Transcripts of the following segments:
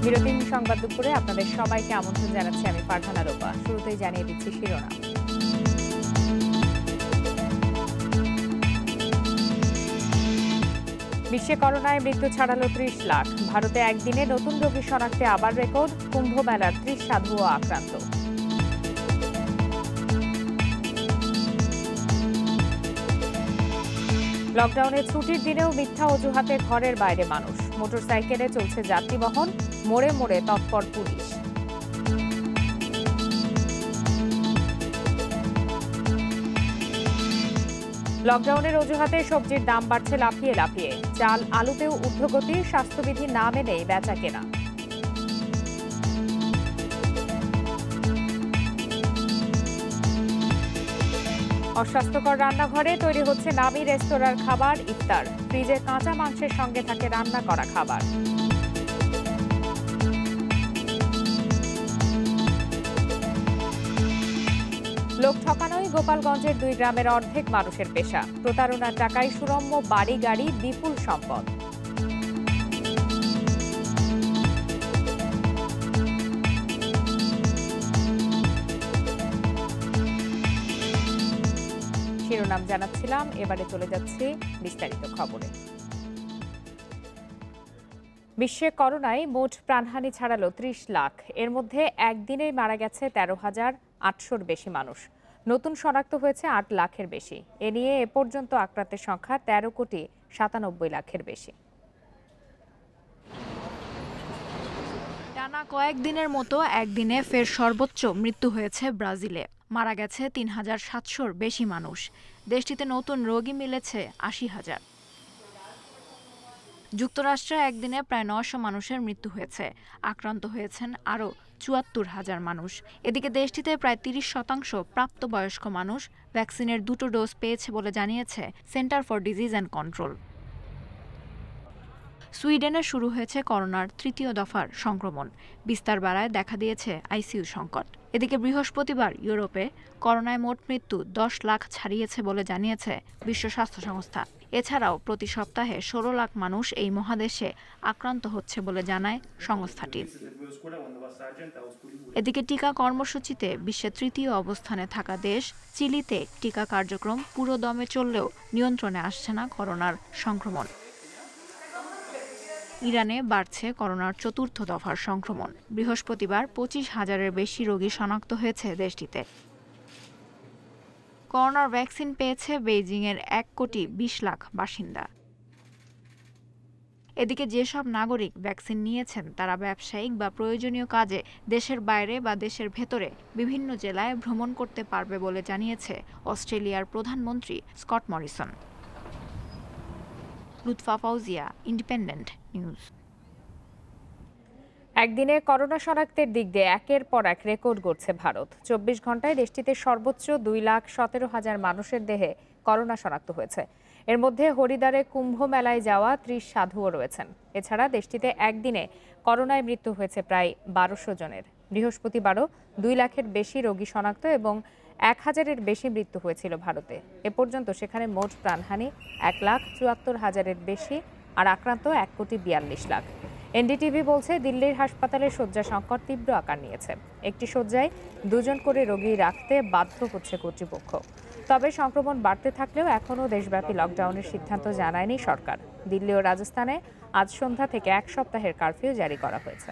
বিরতির সংবাদ দুপুরে আপনাদের সবাইকে আমন্ত্রণ জানাচ্ছি আমি ফারহানা রূপা। শুরুতেই জানিয়ে দিচ্ছি শিরোনাম। বিশ্বে করোনায় মৃত্যু ছাড়ালো ৩০ লাখ। ভারতে একদিনে নতুন রোগী শনাক্তে আবার রেকর্ড। কুম্ভ মেলার ৩০ সাধুও আক্রান্ত। লকডাউনে ছুটির দিনেও মিথ্যা অজুহাতে ঘরের বাইরে মানুষ। মোটরসাইকেলে চলছে যাত্রীবহন, মোড়ে মোড়ে তৎপর পুলিশ। লকডাউনের অজুহাতে সবজির দাম বাড়ছে লাফিয়ে লাফিয়ে। চাল আলুতেও ঊর্ধ্বগতি, স্বাস্থ্যবিধি না মেনেই বেচা কেনা। অস্বাস্থ্যকর রান্নাঘরে তৈরি হচ্ছে নামি রেস্তোরাঁর খাবার। ইফতার ফ্রিজে কাঁচা মাংসের সঙ্গে থাকে রান্না করা খাবার। লোক ঠকানোই গোপালগঞ্জের 2 গ্রামের অর্ধেক মানুষের পেশা। প্রতারণার টাকায় সুরম্য বাড়ি গাড়ি, বিপুল সম্পদ। শিরোনাম জানাচ্ছিলাম, এবারে চলে যাচ্ছি বিস্তারিত খবরে। বিশ্বে করোনায় মোট প্রাণহানি ছাড়ালো 30 লাখ। এর মধ্যে একদিনেই মারা গেছে 13,800-র বেশি মানুষ। নতুন শনাক্ত হয়েছে 8 লাখের বেশি। এ নিয়ে এ পর্যন্ত আক্রান্তের সংখ্যা 13,97,00,000-এর বেশি। টানা কয়েকদিনের মতো একদিনে ফের সর্বোচ্চ মৃত্যু হয়েছে ব্রাজিলে। মারা গেছে 3,700-র বেশি মানুষ। দেশটিতে নতুন রোগী মিলেছে 80,000। যুক্তরাষ্ট্রে একদিনে প্রায় 900 মানুষের মৃত্যু হয়েছে। আক্রান্ত হয়েছেন আরও 74,000 মানুষ। এদিকে দেশটিতে প্রায় 30% প্রাপ্তবয়স্ক মানুষ ভ্যাকসিনের 2টো ডোজ পেয়েছে বলে জানিয়েছে centre for disease and control. সুইডেনে শুরু হয়েছে করোনার 3য় দফার সংক্রমণ। বিস্তার বাড়ায় দেখা দিয়েছে আইসিইউ সংকট। এদিকে বৃহস্পতিবার ইউরোপে করোনায় মোট মৃত্যু 10 লাখ ছাড়িয়েছে বলে জানিয়েছে বিশ্ব স্বাস্থ্য সংস্থা। এছাড়াও প্রতি সপ্তাহে 16 লাখ মানুষ এই মহাদেশে আক্রান্ত হচ্ছে বলে জানায় সংস্থাটি। এদিকে টিকা কর্মসূচিতে বিশ্বে 3য় অবস্থানে থাকা দেশ চিলিতে টিকা কার্যক্রম পুরো দমে চললেও নিয়ন্ত্রণে আসছে না করোনার সংক্রমণ। ইরানে বাড়ছে করোনার 4র্থ দফার সংক্রমণ। বৃহস্পতিবার 25,000-এর বেশি রোগী শনাক্ত হয়েছে দেশটিতে। করোনার ভ্যাকসিন পেয়েছে বেইজিংয়ের 1,20,00,000 বাসিন্দা। এদিকে যেসব নাগরিক ভ্যাকসিন নিয়েছেন তারা ব্যবসায়িক বা প্রয়োজনীয় কাজে দেশের বাইরে বা দেশের ভেতরে বিভিন্ন জেলায় ভ্রমণ করতে পারবে বলে জানিয়েছে অস্ট্রেলিয়ার প্রধানমন্ত্রী Scott Morrison. Lutfa Fauzia, independent news. একদিনে করোনা শনাক্তের দিক দিয়ে একের পর এক রেকর্ড গড়ছে ভারত। 24 ঘন্টায় দেশটিতে সর্বোচ্চ 2,17,000 মানুষের দেহে করোনা শনাক্ত হয়েছে। এর মধ্যে হরিদ্বারে কুম্ভ মেলায় যাওয়া 30 সাধুও রয়েছেন। এছাড়া দেশটিতে একদিনে করোনায় মৃত্যু হয়েছে প্রায় 1200 জনের। বৃহস্পতিবারও 2 লাখের বেশি রোগী শনাক্ত এবং 1,000-এর বেশি মৃত্যু হয়েছিল ভারতে। এ পর্যন্ত সেখানে মোট প্রাণহানি 1,74,000-এর বেশি আর আক্রান্ত 1,42,00,000। এনডিটিভি বলছে দিল্লির হাসপাতালে শয্যা সংকট তীব্র আকার নিয়েছে। একটি শয্যায় 2 জন করে রোগী রাখতে বাধ্য হচ্ছে কর্তৃপক্ষ। তবে সংক্রমণ বাড়তে থাকলেও এখনও দেশব্যাপী লকডাউনের সিদ্ধান্ত জানায়নি সরকার। দিল্লি ও রাজস্থানে আজ সন্ধ্যা থেকে 1 সপ্তাহের কারফিউ জারি করা হয়েছে।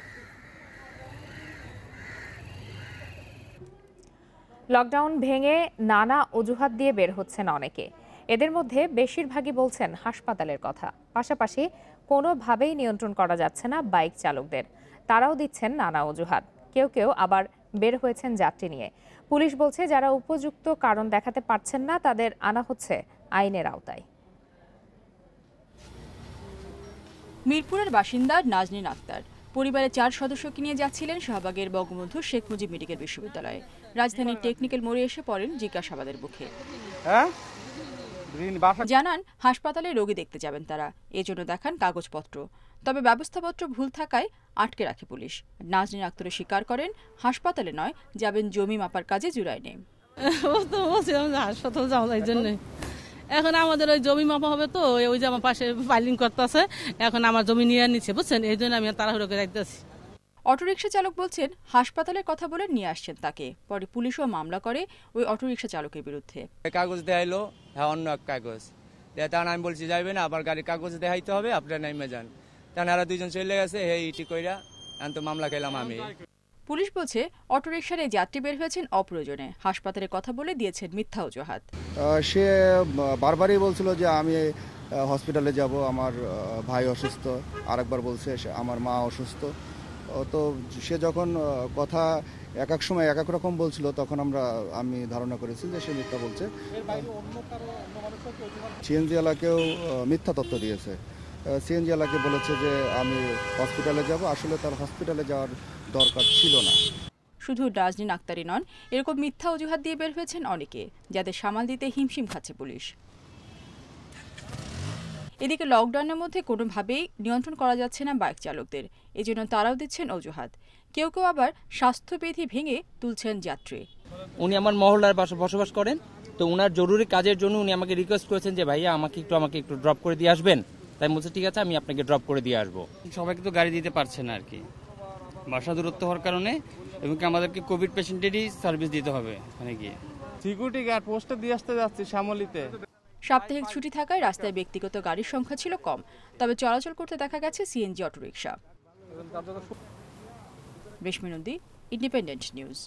লকডাউন ভেঙে নানা অজুহাত দিয়ে বের হচ্ছেন অনেকে। এদের মধ্যে বেশিরভাগই বলছেন হাসপাতালের কথা। পাশাপাশি কোনোভাবেই নিয়ন্ত্রণ করা যাচ্ছে না বাইক চালকদের। তারাও দিচ্ছেন নানা অজুহাত। কেউ কেউ আবার বের হয়েছেন যাত্রী নিয়ে। পুলিশ বলছে যারা উপযুক্ত কারণ দেখাতে পারছেন না তাদের আনা হচ্ছে আইনের আওতায়। মিরপুরের বাসিন্দা নাজনীন আক্তার পরিবারের 4 সদস্যকে নিয়ে যাচ্ছিলেন শাহবাগের বঙ্গবন্ধু শেখ মুজিব মেডিকেল বিশ্ববিদ্যালয়ে। রাজধানীর টেকনিক্যাল মোড়ে এসে পড়েন জিজ্ঞাসাবাদের মুখে। জানান হাসপাতালে রোগী দেখতে যাবেন তারা, এজন্য দেখান কাগজপত্র। তবে ব্যবস্থাপত্র ভুল থাকায় আটকে রাখে পুলিশ। নাজনীন আক্তার স্বীকার করেন হাসপাতালে নয়, যাবেন জমি মাপার কাজে জুরাইনে। হাসপাতাল যাওয়া এই জন্য এখন আমাদের ওই জমি মাপা হবে, তো ওই যে আমার পাশে ফাইলিং করতেছে, এখন আমার জমি নিয়ে নিচ্ছে বুঝছেন, এই জন্য আমি তাড়াহুড়ো করে যাইতেছি। অটোরিকশা চালক বলছেন হাসপাতালের কথা বলে নিয়ে আসছেন তাকে, পরে পুলিশও মামলা করে ওই অটোরিকশা চালকের বিরুদ্ধে। কাগজ দেখাইলো, হ্যাঁ অন্য এক কাগজ তখন আমি বলছি যাইবে না, আবার গাড়ির কাগজ দেখাইতে হবে, আপনারা নাইমে যান। তখন এরা দুইজন চলে গেছে, এই ইটি কইরা এখন তো মামলা খেলাম আমি। পুলিশ বলছে অটোরিকশার এই যাত্রী বের হয়েছেন অপ্রয়োজনে, হাসপাতালে কথা বলে দিয়েছেন মিথ্যা অজুহাত। সে বারবারই বলছিল যে আমি হসপিটালে যাব, আমার ভাই অসুস্থ, আরেকবার বলছে আমার মা অসুস্থ। তো সে যখন কথা এক এক সময় এক এক রকম বলছিল, তখন আমি ধারণা করেছি যে সে মিথ্যা বলছে। সিএনজি ওয়ালাকেও মিথ্যা তথ্য দিয়েছে। সিএনজি ওয়ালাকে বলেছে যে আমি হসপিটালে যাব, আসলে তার হসপিটালে যাওয়ার দরকার ছিল না। শুধু নাজনীন আক্তারই নন, এরকম মিথ্যা অজুহাত দিয়ে বের হয়েছেন অনেকে, যাদের সামাল দিতে হিমশিম খাচ্ছে পুলিশ। এদিকে লকডাউনের মধ্যে কোনোভাবেই নিয়ন্ত্রণ করা যাচ্ছে না বাইক চালকদের, এজন্য তারাও দিচ্ছেন অজুহাত। কেউ কেউ আবার স্বাস্থ্যবিধি ভেঙে তুলছেন যাত্রী। উনি আমার মহল্লার বসবাস করেন, তো উনার জরুরি কাজের জন্য উনি আমাকে রিকোয়েস্ট করেছেন যে ভাইয়া আমাকে একটু ড্রপ করে দিয়ে আসবেন। তাই বলছে ঠিক আছে, আমি আপনাকে ড্রপ করে দিয়ে আসবো। সবাইকে তো গাড়ি দিতে পারছে না আর কি, বাসা দূরত্ব হওয়ার কারণে, এবং আমাদেরকে কোভিড পেশেন্টেরই সার্ভিস দিতে হবে ওখানে গিয়ে। সিকিউরিটি গার্ড পোস্টে দিয়ে আসতে যাচ্ছি শ্যামলীতে। সাপ্তাহিক ছুটি থাকায় রাস্তায় ব্যক্তিগত গাড়ির সংখ্যা ছিল কম, তবে চলাচল করতে দেখা গেছে সিএনজি অটোরিকশা। রেশমি নন্দী, ইন্ডিপেন্ডেন্ট নিউজ।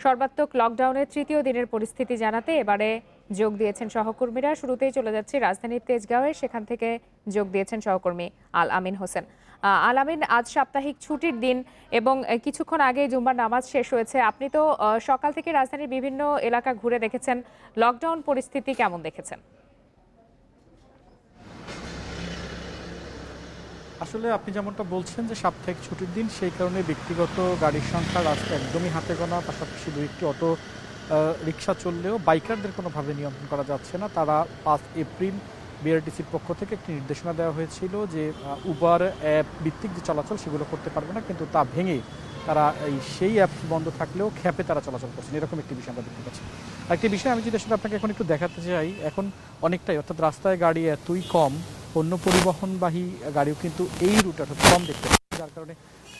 সর্বাত্মক লকডাউনের তৃতীয় দিনের পরিস্থিতি জানাতে এবারে যোগ দিয়েছেন সহকর্মীরা। শুরুতেই চলে যাচ্ছে রাজধানীর তেজগাঁওয়ে, সেখান থেকে যোগ দিয়েছেন সহকর্মী আল আমিন হোসেন। আল আমিন, আজ সাপ্তাহিক ছুটির দিন এবং কিছুক্ষণ আগে জুম্মার নামাজ শেষ হয়েছে। আপনি তো সকাল থেকে রাজধানীর বিভিন্ন এলাকা ঘুরে দেখেছেন, লকডাউন পরিস্থিতি কেমন দেখেছেন? আসলে আপনি যেমনটা বলছেন যে সাপ্তাহিক ছুটির দিন, সেই কারণে ব্যক্তিগত গাড়ির সংখ্যা রাস্তা একদমই হাতে গোনা। পাশাপাশি দুই একটি অটো রিক্সা চললেও বাইকারদের কোনোভাবে নিয়ন্ত্রণ করা যাচ্ছে না। তারা 5 এপ্রিল বিআরটিসির পক্ষ থেকে একটি নির্দেশনা দেওয়া হয়েছিল যে উবার অ্যাপ ভিত্তিক যে চলাচল সেগুলো করতে পারবে না, কিন্তু তা ভেঙে তারা সেই অ্যাপ বন্ধ থাকলেও খ্যাপে তারা চলাচল করছেন, এরকম একটি বিষয় আমরা দেখতে পাচ্ছি। একটি বিষয় আমি যদি আসলে আপনাকে এখন একটু দেখাতে চাই, এখন অনেকটাই, অর্থাৎ রাস্তায় গাড়ি এতই কম, পণ্য পরিবহনবাহী গাড়িও কিন্তু এই রুটে অর্থাৎ কম দেখতে পাচ্ছি, যার কারণে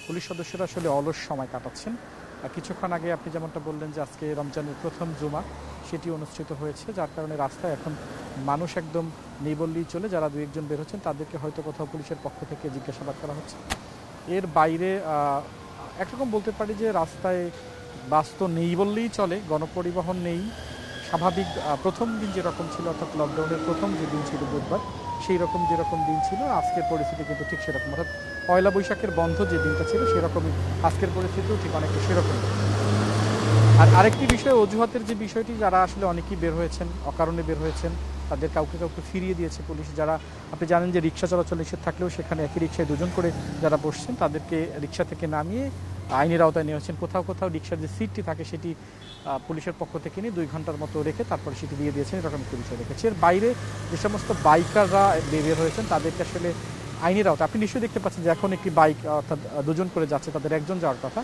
পুলিশ সদস্যরা আসলে অলস সময় কাটাচ্ছেন। কিছুক্ষণ আগে আপনি যেমনটা বললেন যে আজকে রমজানের প্রথম জুমা, সেটি অনুষ্ঠিত হয়েছে, যার কারণে রাস্তায় এখন মানুষ একদম নেই বললেই চলে। যারা দু একজন বের হচ্ছেন তাদেরকে হয়তো কোথাও পুলিশের পক্ষ থেকে জিজ্ঞাসাবাদ করা হচ্ছে। এর বাইরে একরকম বলতে পারি যে রাস্তায় বাস তো নেই বললেই চলে, গণপরিবহন নেই। স্বাভাবিক প্রথম দিন যেরকম ছিল, অর্থাৎ লকডাউনের প্রথম যে দিন ছিল বুধবার, সেই রকম যেরকম দিন ছিল, আজকের পরিস্থিতি কিন্তু ঠিক সেরকম, অর্থাৎ পয়লা বৈশাখের বন্ধ যে দিনটা ছিল সেরকমই আজকের পরিস্থিতিও ঠিক অনেকটা সেরকম। আর আরেকটি বিষয়, অজুহাতের যে বিষয়টি, যারা আসলে অনেকেই বের হয়েছেন, অকারণে বের হয়েছেন, তাদের কাউকে ফিরিয়ে দিয়েছে পুলিশ। যারা আপনি জানেন যে রিক্সা চলাচল নিষেধ থাকলেও সেখানে একই রিক্সায় দুজন করে যারা বসছেন তাদেরকে রিক্সা থেকে নামিয়ে আইনের আওতায় নিয়ে হচ্ছেন। কোথাও কোথাও রিক্সার যে সিটটি থাকে সেটি পুলিশের পক্ষ থেকে নিয়ে 2 ঘন্টার মতো রেখে তারপরে সেটি দিয়ে দিয়েছেন, এরকম একটি বিষয় দেখেছি। এর বাইরে যে সমস্ত বাইকাররা বের হয়েছেন তাদেরকে আসলে আইনের আওতায়, আপনি নিশ্চয়ই দেখতে পাচ্ছেন যে এখন একটি বাইক অর্থাৎ 2 জন করে যাচ্ছে, তাদের একজন যাওয়ার কথা।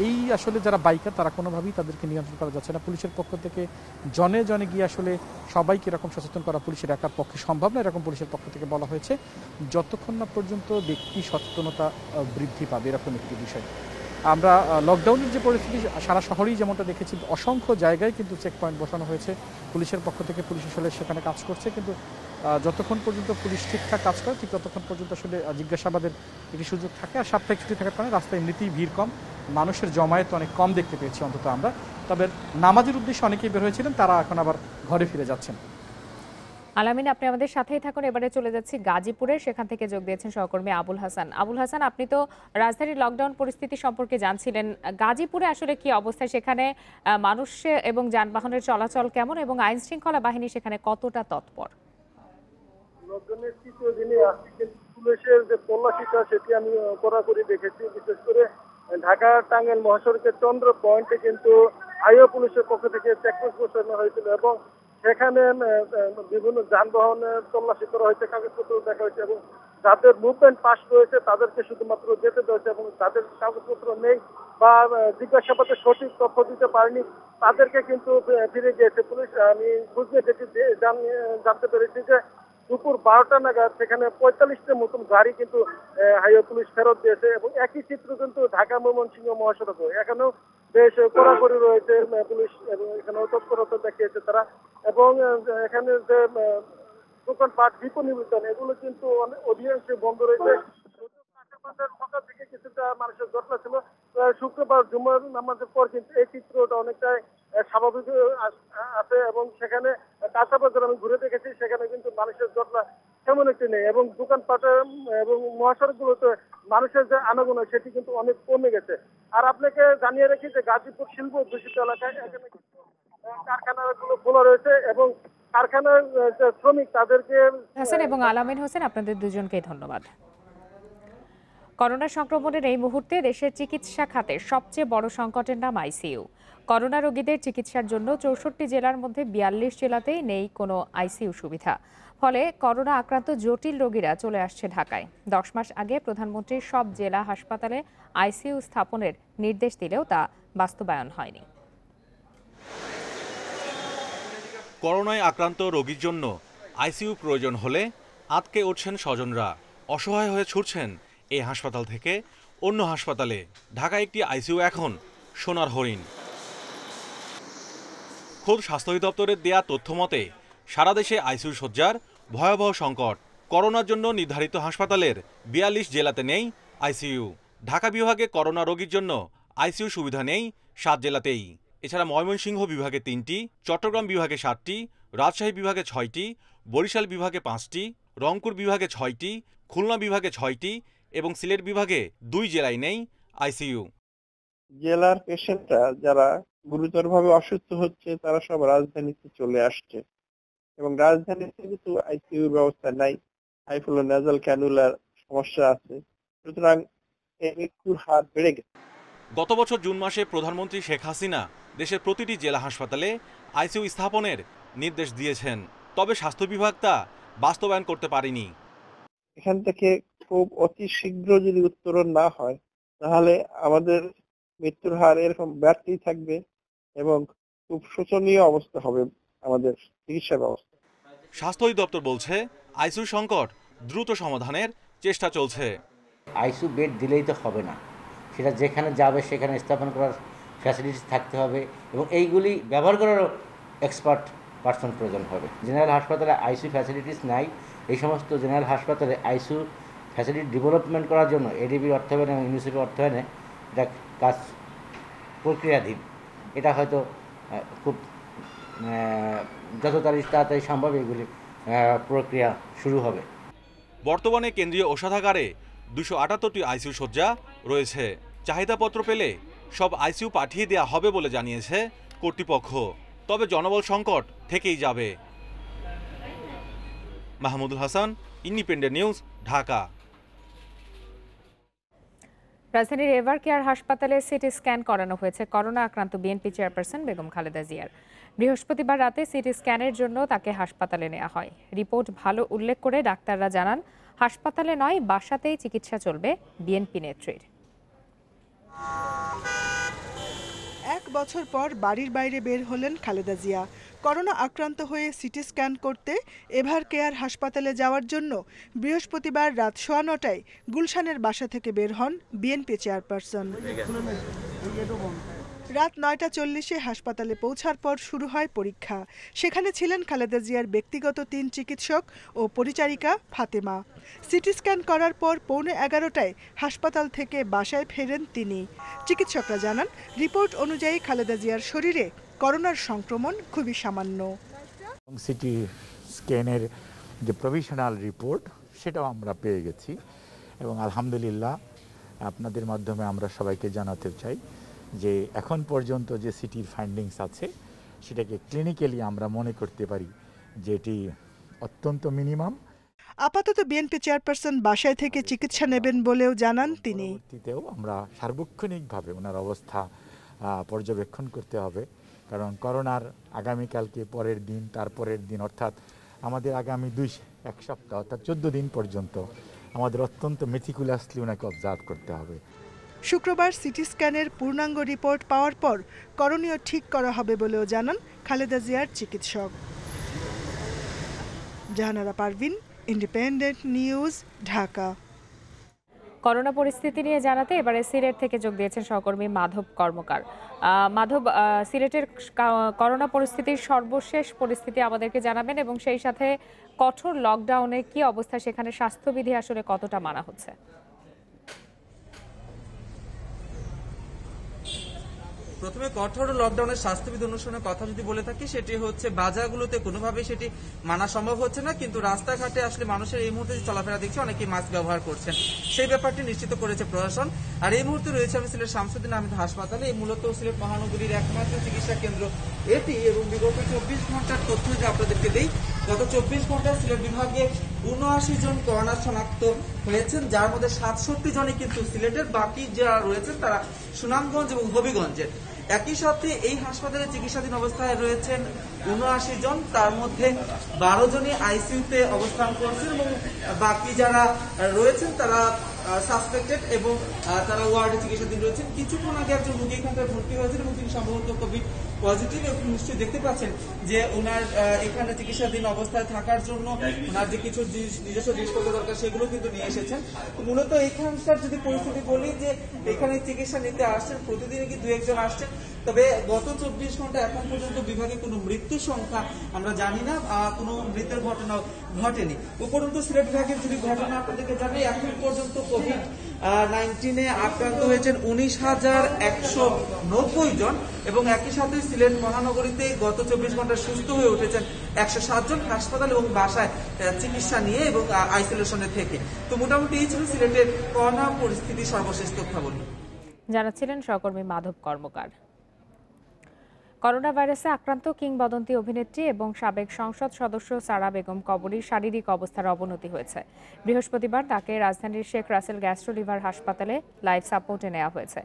এই আসলে যারা বাইকার তারা কোনোভাবেই তাদেরকে নিয়ন্ত্রণ করা যাচ্ছে না। পুলিশের পক্ষ থেকে জনে জনে গিয়ে আসলে সবাইকে এরকম সচেতন করা পুলিশের একার পক্ষে সম্ভব না, এরকম পুলিশের পক্ষ থেকে বলা হয়েছে, যতক্ষণ না পর্যন্ত ব্যক্তি সচেতনতা বৃদ্ধি পাবে, এরকম একটি বিষয়। আমরা লকডাউনের যে পরিস্থিতি সারা শহরেই যেমনটা দেখেছি, অসংখ্য জায়গায় কিন্তু চেক পয়েন্ট বসানো হয়েছে পুলিশের পক্ষ থেকে, পুলিশ আসলে সেখানে কাজ করছে, কিন্তু যতক্ষণ পর্যন্ত পুলিশ ঠিকঠাক কাজ করে ঠিক ততক্ষণ পর্যন্ত আসলে জিজ্ঞাসাবাদের একটি সুযোগ থাকে। আর সাপ্তাহিক ছুটি থাকার কারণে রাস্তায় এমনিতেই ভিড় কম, মানুষের জমায়েত অনেক কম দেখতে পেয়েছি অন্তত আমরা। তবে নামাজের উদ্দেশ্যে অনেকেই বের হয়েছিলেন, তারা এখন আবার ঘরে ফিরে যাচ্ছেন। আলামিন, আপনি আমাদের সাথেই থাকুন। এবারে চলে যাচ্ছি গাজীপুরে, সেখান থেকে যোগ দিয়েছেন সহকর্মী আবুল হাসান। আবুল হাসান, আপনি তো রাজধানীর লকডাউন পরিস্থিতি সম্পর্কে জানছিলেন, গাজীপুরে আসলে কি অবস্থা, সেখানে মানুষ এবং যানবাহনের চলাচল কেমন এবং আইন শৃঙ্খলা বাহিনী সেখানে কতটা তৎপর? লকডাউনের তৃতীয় দিনে আজকে পুলিশের যে তল্লাশিটা সেটি আমি কড়াকড়ি দেখেছি। বিশেষ করে ঢাকা টাঙ্গাইল মহাসড়কের চন্দ্র পয়েন্টে কিন্তু হাইওয়ে পুলিশের পক্ষ থেকে চেকপোস্ট বসানো হয়েছিল এবং সেখানে বিভিন্ন যানবাহনের তল্লাশি করা হয়েছে, কাগজপত্র দেখা হয়েছে এবং যাদের মুভমেন্ট পাস রয়েছে তাদেরকে শুধুমাত্র যেতে দেওয়া হয়েছে এবং যাদের কাগজপত্র নেই বা জিজ্ঞাসাবাদে সঠিক তথ্য দিতে পারেনি তাদেরকে কিন্তু ফিরে গিয়েছে পুলিশ। আমি খোঁজ নিয়ে যেটি জানতে পেরেছি যে দুপুর 12টা নাগাদ সেখানে 45টা মতন গাড়ি কিন্তু হাইওয়ে পুলিশ ফেরত দিয়েছে এবং একই চিত্র কিন্তু ঢাকা ময়মনসিংহ মহাসড়কে এখানেও বেশ কড়াকড়ি রয়েছে পুলিশ এবং এখানেও তৎপরতা দেখিয়েছে তারা এবং এখানে যে দোকানপাট বিপণী বিতান এগুলো কিন্তু অধিকাংশ বন্ধ রয়েছে। সকাল থেকে কিছুটা মানুষের জটলা ছিল, শুক্রবার জুমার নামাজের পর কিন্তু এই চিত্রটা অনেকটাই স্বাভাবিক আছে এবং সেখানে কাঁচা বাজার আমি ঘুরে দেখেছি, সেখানে কিন্তু মানুষের জটলা তেমন একটি নেই এবং দোকানপাটে এবং মহাসড়কগুলোতে মানুষের যে আনাগোনা সেটি কিন্তু অনেক কমে গেছে। আর আপনাকে জানিয়ে রাখি যে গাজীপুর শিল্প দূষিত এলাকায় এখানে কিন্তু কারখানাগুলো খোলা রয়েছে এবং কারখানার যে শ্রমিক তাদেরকে হাসান এবং আলামিন হোসেন, আপনাদের দুজনকেই ধন্যবাদ। করোনা সংক্রমণের এই মুহূর্তে দেশের চিকিৎসা খাতের সবচেয়ে বড় সংকটের নাম আইসিইউ। করোনা রোগীদের চিকিৎসার জন্য 64 জেলার মধ্যে 42 জেলাতেই নেই কোনো আইসিইউ সুবিধা। ফলে করোনা আক্রান্ত জটিল রোগীরা চলে আসছে ঢাকায়। 10 মাস আগে প্রধানমন্ত্রী সব জেলা হাসপাতালে আইসিইউ স্থাপনের নির্দেশ দিলেও তা বাস্তবায়ন হয়নি। করোনায় আক্রান্ত রোগীর জন্য আইসিইউ প্রয়োজন হলে আটকে উঠছেন স্বজনরা। অসহায় হয়ে ছুটছেন এই হাসপাতাল থেকে অন্য হাসপাতালে। ঢাকায় একটি আইসিইউ এখন সোনার হরিণ। খোদ স্বাস্থ্য অধিদপ্তরের দেয়া তথ্য মতে সারা দেশে আইসিইউ শয্যার ভয়াবহ সংকট। করোনার জন্য নির্ধারিত হাসপাতালের 42 জেলাতে নেই আইসিইউ। ঢাকা বিভাগে করোনা রোগীর জন্য আইসিইউ সুবিধা নেই 7 জেলাতেই। এছাড়া ময়মনসিংহ বিভাগে 3টি, চট্টগ্রাম বিভাগে 7টি, রাজশাহী বিভাগে 6টি, বরিশাল বিভাগে 5টি, রংপুর বিভাগে 6টি, খুলনা বিভাগে 6টি এবং সিলেট বিভাগে 2 জেলায় নেই আইসিইউ। জেলার পেশেন্টরা যারা গুরুতরভাবে অসুস্থ হচ্ছে তারা সব রাজধানীতে চলে আসছে এবং রাজধানীতে কিন্তু আইসিইউ ব্যবস্থা নাই। হাইফ্লো নেজাল ক্যানুলার সমস্যা আছে, সুতরাং এই মৃত্যুর হার বেড়ে গেছে। গত বছর জুন মাসে প্রধানমন্ত্রী শেখ হাসিনা দেশের প্রতিটি জেলা হাসপাতালে আইসিইউ স্থাপনের নির্দেশ দিয়েছেন, তবে স্বাস্থ্য বিভাগ তা বাস্তবায়ন করতে পারেনি। এখান থেকে খুব অতি শীঘ্র যদি উত্তরণ না হয় তাহলে আমাদের মৃত্যুর হার এরকম বাড়তেই থাকবে এবং খুব শোচনীয় অবস্থা হবে আমাদের চিকিৎসা ব্যবস্থা। স্বাস্থ্য অধিদপ্তর বলছে আইসিইউ সংকট দ্রুত সমাধানের চেষ্টা চলছে। আইসিইউ বেড দিলেই তো হবে না, সেটা যেখানে যাবে সেখানে স্থাপন করার ফ্যাসিলিটিস থাকতে হবে এবং এইগুলি ব্যবহার করারও এক্সপার্ট পার্সন প্রয়োজন হবে। জেনারেল হাসপাতালে আইসিইউ ফ্যাসিলিটিস নাই। এই সমস্ত জেনারেল হাসপাতালে আইসিইউ ফ্যাসিলিটি ডেভেলপমেন্ট করার জন্য এডিবির অর্থায়নে এবং ইউনিসেফের অর্থায়নে এটা কাজ প্রক্রিয়াধীন। এটা হয়তো খুব যত তাড়াতাড়ি সম্ভব এগুলি প্রক্রিয়া শুরু হবে। বর্তমানে কেন্দ্রীয় ঔষধাগারে 278টি আইসিইউ শয্যা রয়েছে। চাহিদাপত্র পেলে সব আইসিইউ পাঠিয়ে দেওয়া হবে বলে জানিয়েছে কর্তৃপক্ষ। তবে জনবল সংকট থেকেই যাবে। Mahmudul Hasan, independent news, Dhaka. রাজধানীর এভার কেয়ার হাসপাতালে সিটি স্ক্যান করানো হয়েছে করোনা আক্রান্ত বিএনপি চেয়ারপারসন বেগম খালেদা জিয়ার। বৃহস্পতিবার রাতে সিটি স্ক্যানের জন্য তাকে হাসপাতালে নেওয়া হয়। রিপোর্ট ভালো উল্লেখ করে ডাক্তাররা জানান, হাসপাতালে নয় বাসাতেই চিকিৎসা চলবে বিএনপি নেত্রীর। 1 বছর পর বাড়ির বাইরে বের হলেন খালেদা জিয়া। করোনা আক্রান্ত হয়ে সিটি স্ক্যান করতে এভার কেয়ার হাসপাতালে যাওয়ার জন্য বৃহস্পতিবার রাত 9:15টায় গুলশানের বাসা থেকে বের হন বিএনপি চেয়ারপারসন। রাত 9:40-এ হাসপাতালে পৌঁছার পর শুরু হয় পরীক্ষা। সেখানে ছিলেন খালেদা জিয়ার ব্যক্তিগত 3 চিকিৎসক ও পরিচারিকা ফাতেমা। সিটি স্ক্যান করার পর 11:15টায় হাসপাতাল থেকে বাসায় ফেরেন তিনি। চিকিৎসকরা জানান, রিপোর্ট অনুযায়ী খালেদা জিয়ার শরীরে করোনার সংক্রমণ খুবই সামান্য। সিটি স্ক্যানের যে প্রভিশনাল রিপোর্ট সেটাও আমরা পেয়ে গেছি এবং আলহামদুলিল্লাহ আপনাদের মাধ্যমে আমরা সবাইকে জানাতে চাই যে এখন পর্যন্ত যে সিটির ফাইন্ডিংস আছে সেটাকে ক্লিনিক্যালি আমরা মনে করতে পারি যে এটি অত্যন্ত মিনিমাম। আপাতত বিএনপি চেয়ারপারসন বাসায় থেকে চিকিৎসা নেবেন বলেও জানান তিনি। পরবর্তীতেও আমরা সার্বক্ষণিকভাবে ওনার অবস্থা পর্যবেক্ষণ করতে হবে, কারণ করোনার আগামীকালকে পরের দিন তারপরের দিন অর্থাৎ আমাদের আগামী 1 সপ্তাহ অর্থাৎ 14 দিন পর্যন্ত আমাদের অত্যন্ত মেটিকুলাসলি ওনাকে অবজার্ভ করতে হবে। শুক্রবার সিটি স্ক্যানের পূর্ণাঙ্গ রিপোর্ট পাওয়ার পর করণীয় ঠিক করা হবে বলেও জানান খালেদা জিয়ার চিকিৎসক। Jahanara Parvin, Independent news, Dhaka. Corona পরিস্থিতি নিয়ে জানাতে এবারে সিলেট থেকে যোগ দিয়েছেন সহকর্মী মাধব কর্মকার। মাধব, সিলেটের করোনা পরিস্থিতির সর্বশেষ পরিস্থিতি আমাদেরকে জানাবেন এবং সেই সাথে কঠোর লকডাউনে কি অবস্থা, সেখানে স্বাস্থ্যবিধি আসলে কতটা মানা হচ্ছে? প্রথমে কঠোর লকডাউনের স্বাস্থ্যবিধি অনুসরণের কথা যদি বলে থাকি, সেটি হচ্ছে বাজারগুলোতে কোনোভাবেই সেটি মানা সম্ভব হচ্ছে না, কিন্তু রাস্তাঘাটে আসলে মানুষের এই মুহূর্তে চলাফেরা দেখছি অনেকেই মাস্ক ব্যবহার করছেন, সেই ব্যাপারটি নিশ্চিত করেছে প্রশাসন। আর এই মুহূর্তে রয়েছে আমি সিলেট শামসুদ্দিন আহমেদ হাসপাতালে। এই মূলত সিলেট মহানগরীর একমাত্র চিকিৎসা কেন্দ্র এটি, এবং বিগত 24 ঘন্টার তথ্য যদি আপনাদেরকে দেই, গত 24 ঘন্টায় সিলেট বিভাগে 79 জন করোনা শনাক্ত হয়েছেন, যার মধ্যে 67 জনই কিন্তু সিলেটের, বাকি যারা রয়েছেন তারা সুনামগঞ্জ এবং হবিগঞ্জের। একই সাথে এই হাসপাতালে চিকিৎসাধীন অবস্থায় রয়েছেন 79 জন, তার মধ্যে 12 জনই আইসিইউতে অবস্থান করছেন এবং বাকি যারা রয়েছেন তারা সাসপেক্টেড এবং তারা ওয়ার্ডে চিকিৎসাধীন রয়েছেন। কিছুক্ষণ আগে একজন রোগী এখানটায় ভর্তি হয়েছেন এবং তিনি সম্ভবত কোভিড পজিটিভ, এবং নিশ্চয়ই দেখতে পাচ্ছেন যে ওনার এখানে চিকিৎসাধীন অবস্থায় থাকার জন্য ওনার যে কিছু নিজস্ব জিনিসপত্র দরকার সেগুলো কিন্তু নিয়ে এসেছেন। তো মূলত এখানকার যদি পরিস্থিতি বলি, যে এখানে চিকিৎসা নিতে আসছেন প্রতিদিনই কি 2-1 জন আসছেন, তবে গত 24 ঘন্টা এখন পর্যন্ত বিভাগে কোনো মৃত্যুর সংখ্যা আমরা জানি না, কোনো মৃত্যুর ঘটনাও ঘটেনি। উপরন্তু সিলেট বিভাগের যদি ঘটনা আপনাদেরকে জানাই, এখন পর্যন্ত কোভিড-19 আক্রান্ত হয়েছেন 19,190 জন, এবং একই সাথে সিলেট মহানগরীতে গত 24 ঘন্টা সুস্থ হয়ে উঠেছেন 107 জন হাসপাতাল এবং বাসায় চিকিৎসা নিয়ে এবং আইসোলেশনে থেকে। তো মোটামুটি এই ছিল সিলেটের করোনা পরিস্থিতি সর্বশেষ তথ্যাবলী। জানাচ্ছিলেন সহকর্মী মাধব কর্মকার। করোনা ভাইরাসে আক্রান্ত কিংবদন্তি অভিনেত্রী এবং সাবেক সংসদ সদস্য সারা বেগম কবরীর শারীরিক অবস্থার অবনতি হয়েছে। বৃহস্পতিবার তাকে রাজধানীর শেখ রাসেল গ্যাস্ট্রো লিভার হাসপাতালে লাইফ সাপোর্টে নেওয়া হয়েছে।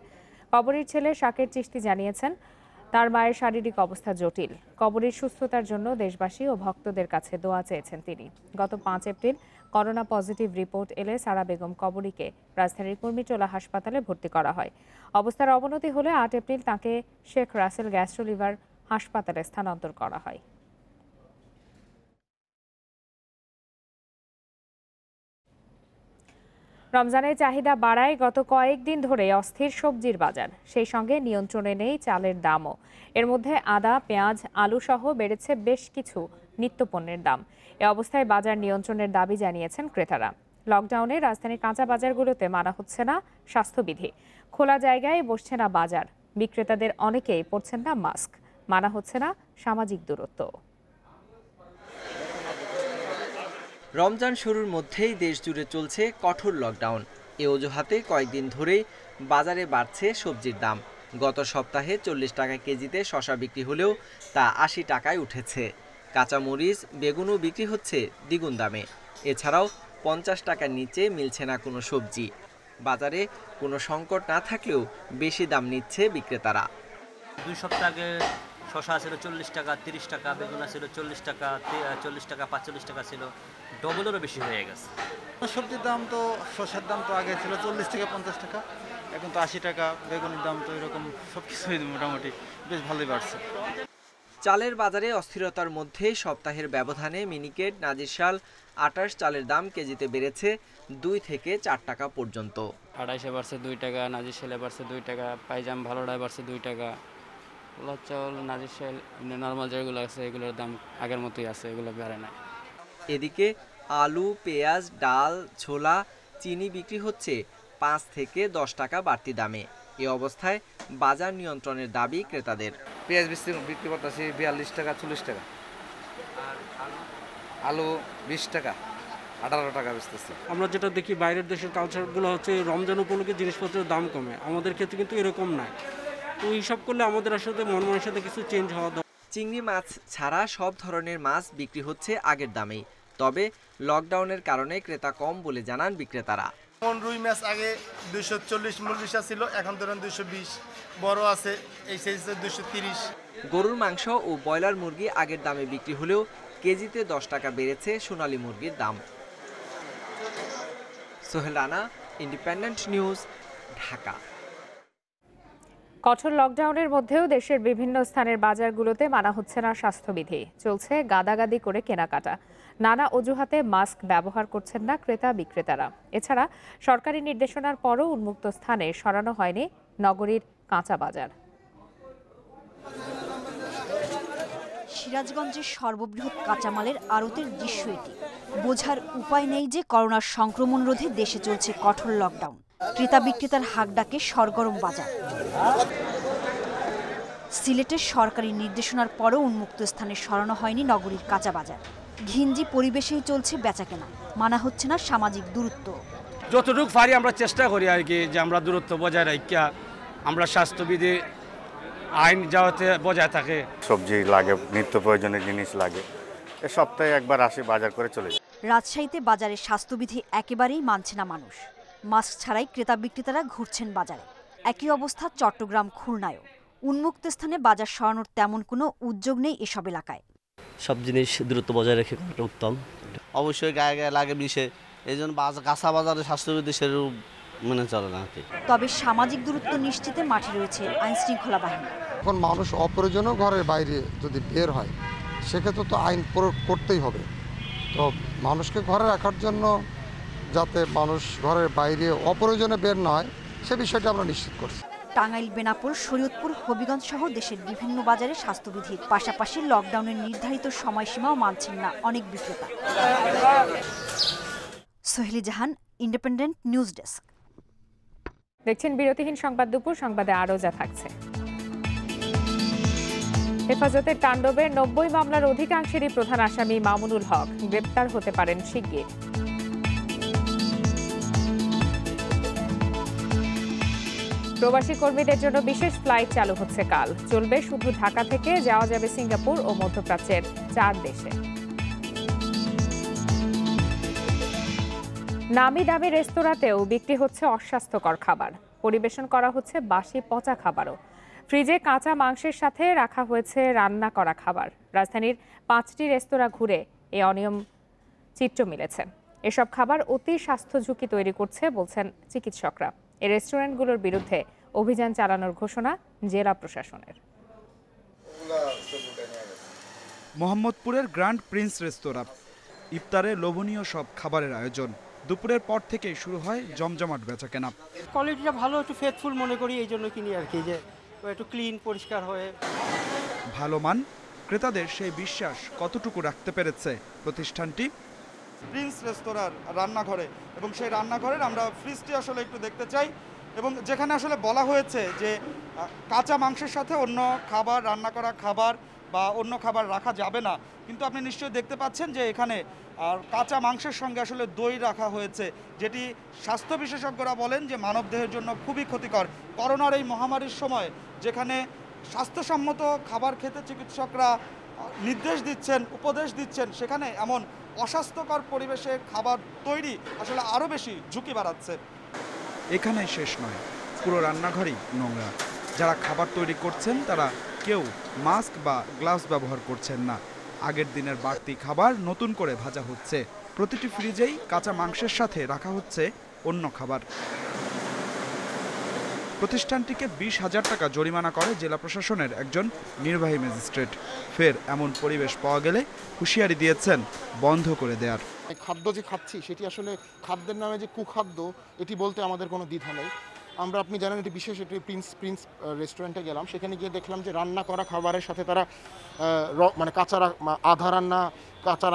কবরীর ছেলে শাকের চিশতি জানিয়েছেন, তার মায়ের শারীরিক অবস্থা জটিল। কবরীর সুস্থতার জন্য দেশবাসী ও ভক্তদের কাছে দোয়া চেয়েছেন তিনি। গত 5 এপ্রিল করোনা পজিটিভ রিপোর্ট এলে সারা বেগম কবরীকে রাজধানীর কুর্মিটোলা হাসপাতালে ভর্তি করা হয়। অবস্থার অবনতি হলে 8 এপ্রিল তাকে শেখ রাসেল গ্যাস্ট্রো লিভার হাসপাতালে স্থানান্তর করা হয়। রমজানের চাহিদা বাড়ায় গত কয়েকদিন ধরে অস্থির সবজির বাজার, সেই সঙ্গে নিয়ন্ত্রণে নেই চালের দামও। এর মধ্যে আদা, পেঁয়াজ, আলু সহ বেড়েছে বেশ কিছু নিত্যপণ্যের দাম। এ অবস্থায় বাজার নিয়ন্ত্রণের দাবি জানিয়েছেন ক্রেতারা। লকডাউনে রাজধানীর কাঁচা বাজারগুলোতে মানা হচ্ছে না স্বাস্থ্যবিধি, খোলা জায়গায় বসছে না বাজার, বিক্রেতাদের অনেকেই পরছেন না মাস্ক, মানা হচ্ছে না সামাজিক দূরত্ব। রমজান শুরুর মধ্যেই দেশ জুড়ে চলছে কঠোর লকডাউন। এ অজুহাতে কয়েকদিন ধরেই বাজারে বাড়ছে সবজির দাম। গত সপ্তাহে 40 টাকা কেজিতে শসা বিক্রি হলেও তা 80 টাকায় উঠেছে। কাঁচামরিচ, বেগুনও বিক্রি হচ্ছে দ্বিগুণ দামে। এছাড়াও 50 টাকার নিচে মিলছে না কোনো সবজি। বাজারে কোনো সংকট না থাকলেও বেশি দাম নিচ্ছে বিক্রেতারা। 2 সপ্তাহ আগে শসা ছিল 40 টাকা, 30 টাকা, বেগুন ছিল 40 টাকা, 40 টাকা, 45 টাকা ছিল, ডবলেরও বেশি হয়ে গেছে। সবজির দাম তো, শসার দাম তো আগে ছিল 40 থেকে 50 টাকা, এখন তো 80 টাকা। বেগুনের দাম তো এরকম সবকিছুই মোটামুটি বেশ ভালোই বাড়ছে। চালের বাজারে অস্থিরতার মধ্যে সপ্তাহের ব্যবধানে মিনিকেট, নাজিরশাল, 28 চালের দাম কেজিতে বেড়েছে 2 থেকে 4 টাকা পর্যন্ত। 28-এ বাড়ছে 2 টাকা, নাজিরশালে বাড়ছে 2 টাকা, পাইজাম ভালোটায় বাড়ছে 2 টাকা। লাল চাউল, নাজিরশাল, নর্মাল যেগুলো আছে এগুলোর দাম আগের মতোই আছে, এগুলো বেড়ে না। এদিকে আলু, পেঁয়াজ, ডাল, ছোলা, চিনি বিক্রি হচ্ছে 5 থেকে 10 টাকা বাড়তি দামে। এ অবস্থায় বাজার নিয়ন্ত্রণের দাবি ক্রেতাদের। পেঁয়াজ বিক্রি করতেছি 42 টাকা, 40 টাকা। আলু 20 টাকা, 18 টাকা বেচতেছি। আমরা যেটা দেখি বাইরের দেশের কালচারগুলো হচ্ছে রমজান উপলক্ষে জিনিসপত্রের দাম কমে, আমাদের ক্ষেত্রে কিন্তু এরকম নাই। তো এইসব করলে আমাদের আসলে মন মানসিকতা কিছু চেঞ্জ হওয়া দরকার। চিংড়ি মাছ ছাড়া সব ধরনের মাছ বিক্রি হচ্ছে আগের দামেই। তবে লকডাউনের কারণে ক্রেতা কম বলে জানান বিক্রেতারা। রুই মাছ আগে 240 মূল্যা ছিল, এখন ধরেন 220, বড় আছে এই সাইজে 230। গরুর মাংস ও ব্রয়লার মুরগি আগের দামে বিক্রি হলেও কেজিতে 10 টাকা বেড়েছে সোনালী মুরগির দাম। Sohel Rana, independent news, Dhaka. কঠোর লকডাউনের মধ্যেও দেশের বিভিন্ন স্থানের বাজারগুলোতে মানা হচ্ছে না স্বাস্থ্যবিধি। চলছে গাদাগাদি করে কেনাকাটা। নানা অজুহাতে মাস্ক ব্যবহার করছেন না ক্রেতা বিক্রেতারা। এছাড়া সরকারি নির্দেশনার পরও উন্মুক্ত স্থানে সরানো হয়নি নগরীর কাঁচা বাজার। সিরাজগঞ্জের সর্ববৃহৎ কাঁচামালের আড়তের দৃশ্য এটি। বোঝার উপায় নেই যে করোনার সংক্রমণ রোধে দেশে চলছে কঠোর লকডাউন। ক্রেতা বিক্রেতার হাক ডাকে সরগরম বাজার। সিলেটের সরকারি নির্দেশনার পরও উন্মুক্ত স্থানে সরানো হয়নি নগরীর কাঁচা বাজার। ঘিঞ্জি পরিবেশেই চলছে বেচাকেনা, মানা হচ্ছে না সামাজিক দূরত্ব। যতটুকু পারি আমরা চেষ্টা করি আর কি, যে আমরা দূরত্ব বজায় রাখিয়া আমরা স্বাস্থ্যবিধি আইন যাতে বজায় থাকে। সবজি লাগে, নিত্য প্রয়োজনীয় জিনিস লাগে, সপ্তাহে একবার আসি বাজার করে চলে যায়। রাজশাহীতে বাজারে স্বাস্থ্যবিধি একেবারেই মানছে না মানুষ। মাস্ক ছাড়াই ক্রেতা বিক্রেতারা ঘুরছেন বাজারে। একই অবস্থা চট্টগ্রাম, খুলনায়ও। উন্মুক্ত স্থানে বাজার সরানোর তেমন কোনো উদ্যোগ নেই এসব এলাকায়। সব জিনিস দূরত্ব বজায় রেখে করাটা উত্তম। অবশ্যই গায়ে গায়ে লাগে বিষে, এই জন্য কাঁচা বাজারে স্বাস্থ্যবিধি সেরূপ মেনে চলে না। তবে সামাজিক দূরত্ব নিশ্চিতে মাঠে রয়েছে আইন শৃঙ্খলা বাহিনী। এখন মানুষ অপ্রয়োজনীয় ঘরের বাইরে যদি বের হয়, সেক্ষেত্রে তো আইন প্রয়োগ করতেই হবে। তো মানুষকে ঘরে রাখার জন্য যাতে মানুষ ঘরের বাইরে অপ্রয়োজনে বের না হয়, সে বিষয়টা আমরা নিশ্চিত করছি। টাঙ্গাইল, বেনাপোল, শরীয়তপুর, হবিগঞ্জ সহ দেশের বিভিন্ন বাজারে স্বাস্থ্যবিধির পাশাপাশি লকডাউনের নির্ধারিত সময়সীমাও মানছেন না অনেক বিক্রেতা। সোহেলি জাহান, ইন্ডিপেন্ডেন্ট নিউজ ডেস্ক। দেখছেন বিরতিহীন সংবাদ দুপুর। সংবাদে আরও যা থাকছে। হেফাজতের তাণ্ডবে 90 মামলার অধিকাংশেরই প্রধান আসামি মামুনুল হক গ্রেপ্তার হতে পারেন শিগগির। প্রবাসী কর্মীদের জন্য বিশেষ ফ্লাইট চালু হচ্ছে কাল। চলবে শুধু ঢাকা থেকে, যাওয়া যাবে সিঙ্গাপুর ও মধ্যপ্রাচ্যের 4 দেশে। নামি দামি রেস্তোরাঁতেও বিক্রি হচ্ছে অস্বাস্থ্যকর খাবার। পরিবেশন করা হচ্ছে বাসি পচা খাবারও। ফ্রিজে কাঁচা মাংসের সাথে রাখা হয়েছে রান্না করা খাবার। রাজধানীর 5টি রেস্তোরাঁ ঘুরে এই অনিয়ম চিত্র মিলেছে। এসব খাবার অতি স্বাস্থ্য ঝুঁকি তৈরি করছে বলছেন চিকিৎসকরা। এই রেস্টুরেন্টগুলোর বিরুদ্ধে অভিযান চালানোর ঘোষণা জেলা প্রশাসনের। মোহাম্মদপুরের গ্র্যান্ড প্রিন্স রেস্তোরাঁ। ইফতারে লোভনীয় সব খাবারের আয়োজন। দুপুরের পর থেকেই শুরু হয় জমজমাট বেচাকেনা। কোয়ালিটিটা ভালো, একটু ফেথফুল মনে করি, এই জন্য কিনি আর কি, যে একটু ক্লিন পরিষ্কার হয়ে ভালো মান। ক্রেতাদের সেই বিশ্বাস কতটুকু রাখতে পেরেছে প্রতিষ্ঠানটি? প্রিন্স রেস্তোরাঁর রান্নাঘরে, এবং সেই রান্নাঘরের আমরা ফ্রিজটি আসলে একটু দেখতে চাই, এবং যেখানে আসলে বলা হয়েছে যে কাঁচা মাংসের সাথে অন্য খাবার, রান্না করা খাবার বা অন্য খাবার রাখা যাবে না। কিন্তু আপনি নিশ্চয়ই দেখতে পাচ্ছেন যে এখানে আর কাঁচা মাংসের সঙ্গে আসলে দই রাখা হয়েছে, যেটি স্বাস্থ্য বিশেষজ্ঞরা বলেন যে মানবদেহের জন্য খুবই ক্ষতিকর। করোনার এই মহামারীর সময় যেখানে স্বাস্থ্যসম্মত খাবার খেতে চিকিৎসকরা নির্দেশ দিচ্ছেন, উপদেশ দিচ্ছেন, সেখানে এমন অস্বাস্থ্যকর পরিবেশে খাবার তৈরি আসলে আরও বেশি ঝুঁকি বাড়াচ্ছে। এখানেই শেষ নয়, পুরো রান্নাঘরই নোংরা। যারা খাবার তৈরি করছেন তারা কেউ মাস্ক বা গ্লাভস ব্যবহার করছেন না। আগের দিনের বাড়তি খাবার নতুন করে ভাজা হচ্ছে। প্রতিটি ফ্রিজেই কাঁচা মাংসের সাথে রাখা হচ্ছে অন্য খাবার। প্রতিষ্ঠানটিকে 20,000 টাকা জরিমানা করে জেলা প্রশাসনের একজন নির্বাহী ম্যাজিস্ট্রেট। ফের এমন পরিবেশ পাওয়া গেলে হুঁশিয়ারি দিয়েছেন বন্ধ করে দেওয়ার। খাদ্য যে খাচ্ছি সেটি আসলে খাদ্যের নামে যে কুখাদ্য, এটি বলতে আমাদের কোনো দ্বিধা নেই। আমরা, আপনি জানেন, এটি বিশেষ একটি প্রিন্স রেস্টুরেন্টে গেলাম, সেখানে গিয়ে দেখলাম যে রান্না করা খাবারের সাথে তারা মানে আধা রান্না কাঁচা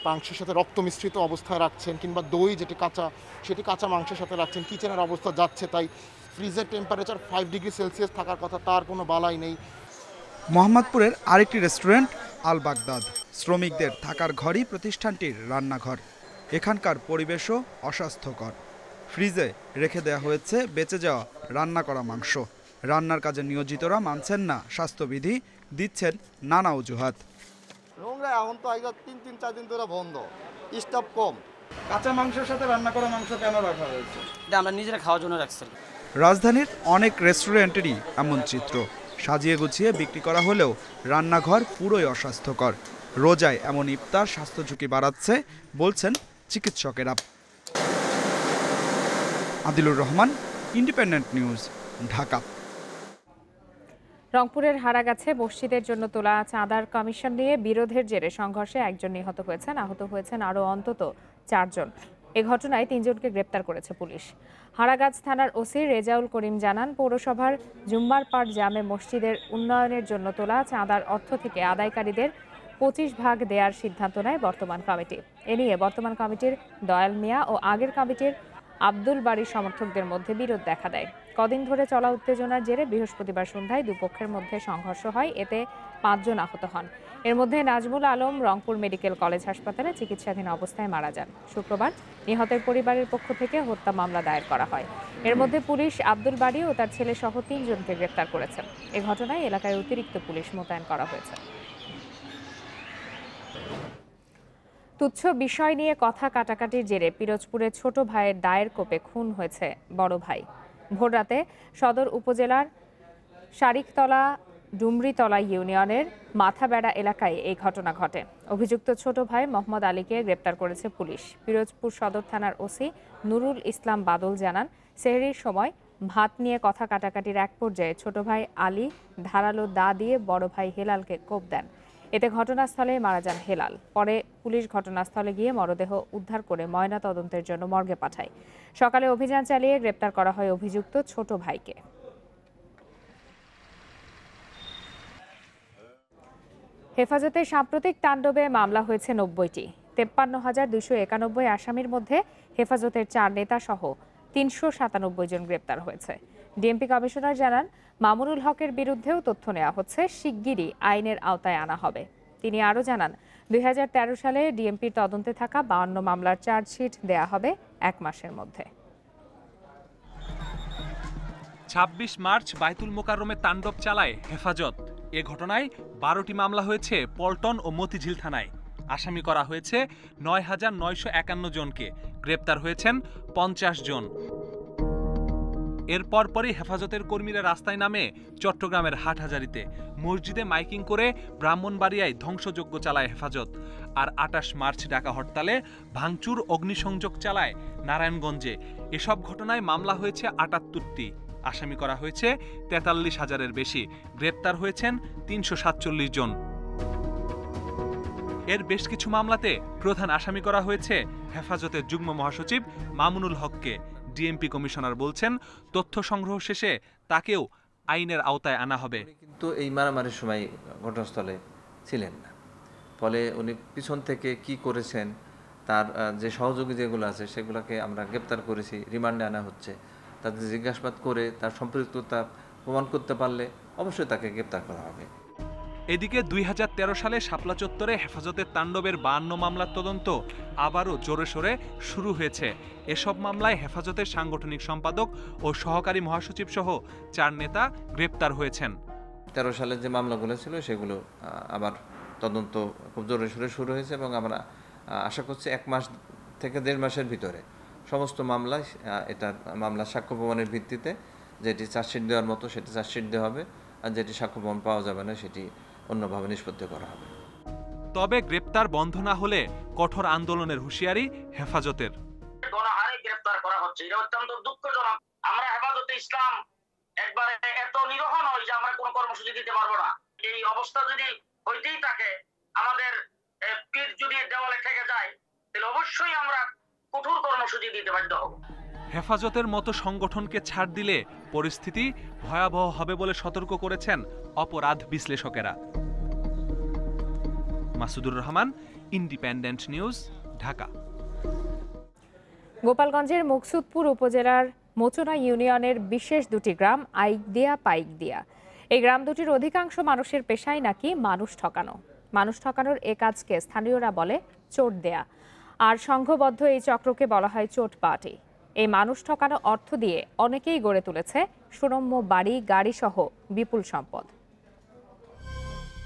মাংসের সাথে রক্ত মিশ্রিত অবস্থায় রাখছেন, কিংবা দই যেটি কাঁচা, সেটি কাঁচা মাংসের সাথে রাখছেন। কিচেনের অবস্থা যাচ্ছে তাই। ফ্রিজের টেম্পারেচার 5 ডিগ্রি সেলসিয়াস থাকার কথা, তার কোনো বালাই নেই। মোহাম্মদপুরের আরেকটি রেস্টুরেন্ট আল বাগদাদ। শ্রমিকদের থাকার ঘরই প্রতিষ্ঠানটির রান্নাঘর। এখানকার পরিবেশও অস্বাস্থ্যকর। ফ্রিজে রেখে দেওয়া হয়েছে বেঁচে যাওয়া রান্না করা মাংস। রান্নার কাজে নিয়োজিতরা মানছেন না স্বাস্থ্যবিধি, দিচ্ছেন নানা অজুহাত। নোংরা এখন তো 3-4 দিন ধরে বন্ধ, স্টাফ কম। কাঁচা মাংসের সাথে রান্না করা মাংস কেন রাখা হয়েছে? এটা আমরা নিজেরা খাওয়ার জন্য রাখছি। রাজধানীর অনেক রেস্টুরেন্টেরই এমন চিত্র। সাজিয়ে গুছিয়ে বিক্রি করা হলেও রান্নাঘর পুরোই অস্বাস্থ্যকর। রোজায় এমন ইফতার স্বাস্থ্য ঝুঁকি বাড়াচ্ছে বলছেন চিকিৎসকেরা। Adilur Rahman, independent news, Dhaka. রংপুরের হারাগাছে মসজিদের জন্য তোলা চাঁদার কমিশন নিয়ে বিরোধের জেরে সংঘর্ষে একজন নিহত হয়েছেন, আহত হয়েছেন আরও অন্তত 4 জন। এ ঘটনায় 3 জনকে গ্রেপ্তার করেছে পুলিশ। হারাগাছ থানার ওসি রেজাউল করিম জানান, পৌরসভার জুম্মার পাড় জামে মসজিদের উন্নয়নের জন্য তোলা চাঁদার অর্থ থেকে আদায়কারীদের 25 ভাগ দেওয়ার সিদ্ধান্ত নেয় বর্তমান কমিটি। এ নিয়ে বর্তমান কমিটির দয়াল মিয়া ও আগের কমিটির আব্দুল বাড়ির সমর্থকদের মধ্যে বিরোধ দেখা দেয়। কদিন ধরে চলা উত্তেজনার জেরে বৃহস্পতিবার সন্ধ্যায় দুপক্ষের মধ্যে সংঘর্ষ হয়, এতে 5 জন আহত হন। এর মধ্যে নাজমুল আলম রংপুর মেডিকেল কলেজ হাসপাতালে চিকিৎসাধীন অবস্থায় মারা যান। শুক্রবার নিহতের পরিবারের পক্ষ থেকে হত্যা মামলা দায়ের করা হয়। এর মধ্যে পুলিশ আব্দুল বাড়ি ও তার ছেলে সহ 3 জনকে গ্রেপ্তার করেছে। এ ঘটনায় এলাকায় অতিরিক্ত পুলিশ মোতায়েন করা হয়েছে। তুচ্ছ বিষয় নিয়ে কথা কাটাকাটির জেরে পিরোজপুরে ছোট ভাইয়ের দায়ের কোপে খুন হয়েছে বড় ভাই। ভোররাতে সদর উপজেলার শারিকতলা ডুমরিতলা ইউনিয়নের মাথাবেড়া এলাকায় এই ঘটনা ঘটে। অভিযুক্ত ছোট ভাই মোহাম্মদ আলীকে গ্রেপ্তার করেছে পুলিশ। পিরোজপুর সদর থানার ওসি নুরুল ইসলাম বাদল জানান, সেহরির সময় ভাত নিয়ে কথা কাটাকাটির এক পর্যায়ে ছোট ভাই আলী ধারালো দা দিয়ে বড় ভাই হেলালকে কোপ দেন। এতে ঘটনাস্থলে মারা যান হেলাল। পরে পুলিশ ঘটনাস্থলে গিয়ে মরদেহ উদ্ধার করে ময়না তদন্তের জন্য মর্গে পাঠায়। সকালে অভিযান চালিয়ে গ্রেপ্তার করা হয় অভিযুক্ত ছোট ভাইকে। হেফাজতে সাম্প্রতিক তাণ্ডবে মামলা হয়েছে 90টি। 53,291 আসামির মধ্যে হেফাজতের 4 নেতা সহ 397 জন গ্রেপ্তার হয়েছে। ডিএমপি কমিশনার জানান, মামুনুল হকের বিরুদ্ধেও তথ্য নেওয়া হচ্ছে, শিগগিরই আইনের আওতায় আনা হবে। তিনি আরও জানান, 2013 সালে ডিএমপির তদন্তে থাকা 52 মামলার চার্জশিট দেয়া হবে 1 মাসের মধ্যে। 26 মার্চ বাইতুল মোকাররমে তাণ্ডব চালায় হেফাজত। এ ঘটনায় 12টি মামলা হয়েছে পল্টন ও মতিঝিল থানায়। আসামি করা হয়েছে 9,951 জনকে, গ্রেপ্তার হয়েছেন 50 জন। এর পরপরই হেফাজতের কর্মীরা রাস্তায় নামে চট্টগ্রামের হাটহাজারীতে, মসজিদে মাইকিং করে ব্রাহ্মণবাড়িয়ায় ধ্বংসযজ্ঞ চালায় হেফাজত। আর 28 মার্চ ডাকা হরতালে ভাঙচুর, অগ্নিসংযোগ চালায় নারায়ণগঞ্জে। এসব ঘটনায় মামলা হয়েছে 78টি। আসামি করা হয়েছে 43,000-এর বেশি, গ্রেপ্তার হয়েছেন 347 জন। এর বেশ কিছু মামলাতে প্রধান আসামি করা হয়েছে হেফাজতের যুগ্ম মহাসচিব মামুনুল হককে। ডিএমপি কমিশনার বলছেন, তথ্য সংগ্রহ শেষে তাকেও আইনের আওতায় আনা হবে। কিন্তু এই মারামারির সময় ঘটনাস্থলে ছিলেন না, ফলে উনি পিছন থেকে কি করেছেন, তার যে সহযোগী যেগুলো আছে সেগুলোকে আমরা গ্রেপ্তার করেছি, রিমান্ডে আনা হচ্ছে। তাদের জিজ্ঞাসাবাদ করে তার সম্পৃক্ততা প্রমাণ করতে পারলে অবশ্যই তাকে গ্রেপ্তার করা হবে। এদিকে 2013 সালে শাপলা চত্বরে হেফাজতের তাণ্ডবের 52 মামলার তদন্ত আবারও জোরে সোরে শুরু হয়েছে। এসব মামলায় হেফাজতের সাংগঠনিক সম্পাদক ও সহকারী মহাসচিব সহ 4 নেতা গ্রেপ্তার হয়েছেন। 13 সালের যে মামলাগুলো ছিল সেগুলো আবার তদন্ত খুব জোরে সোরে শুরু হয়েছে এবং আমরা আশা করছি 1 মাস থেকে 1.5 মাসের ভিতরে সমস্ত মামলায় মামলার সাক্ষ্য প্রমাণের ভিত্তিতে যেটি চার্জশিট দেওয়ার মতো সেটি চার্জশিট দেওয়া হবে, আর যেটি সাক্ষ্য প্রমাণ পাওয়া যাবে না সেটি অন্যভাবে নিষ্পত্তি করা হবে। তবে গ্রেপ্তার বন্ধ না হলে কঠোর আন্দোলনের হুঁশিয়ারি হেফাজতের। গণহারে গ্রেপ্তার করা হচ্ছে, এটা অত্যন্ত দুঃখজনক। আমরা হেফাজতে ইসলাম একবারে এত নিরহ নয় যে আমরা কোনো কর্মসূচি দিতে পারবো না। এই অবস্থা যদি হইতেই থাকে, আমাদের পিঠ যদি দেওয়ালে ঠেকে যায়, তাহলে অবশ্যই আমরা কঠোর কর্মসূচি দিতে বাধ্য হব। হেফাজতের মতো সংগঠনকে ছাড় দিলে পরিস্থিতি ভয়াবহ হবে বলে সতর্ক করেছেন অপরাধ বিশ্লেষকেরা। Masudur Rahman, independent news, Dhaka. গোপালগঞ্জের মুকসুদপুর উপজেলার মোচনা ইউনিয়নের বিশেষ 2টি গ্রাম আইকদিয়া, পাইকদিয়া। এই গ্রাম দুটির অধিকাংশ মানুষের পেশাই নাকি মানুষ ঠকানো। মানুষ ঠকানোর এ কাজকে স্থানীয়রা বলে চোট দেয়া, আর সংঘবদ্ধ এই চক্রকে বলা হয় চোট পার্টি। এই মানুষ ঠকানো অর্থ দিয়ে অনেকেই গড়ে তুলেছে সুরম্য বাড়ি, গাড়ি সহ বিপুল সম্পদ।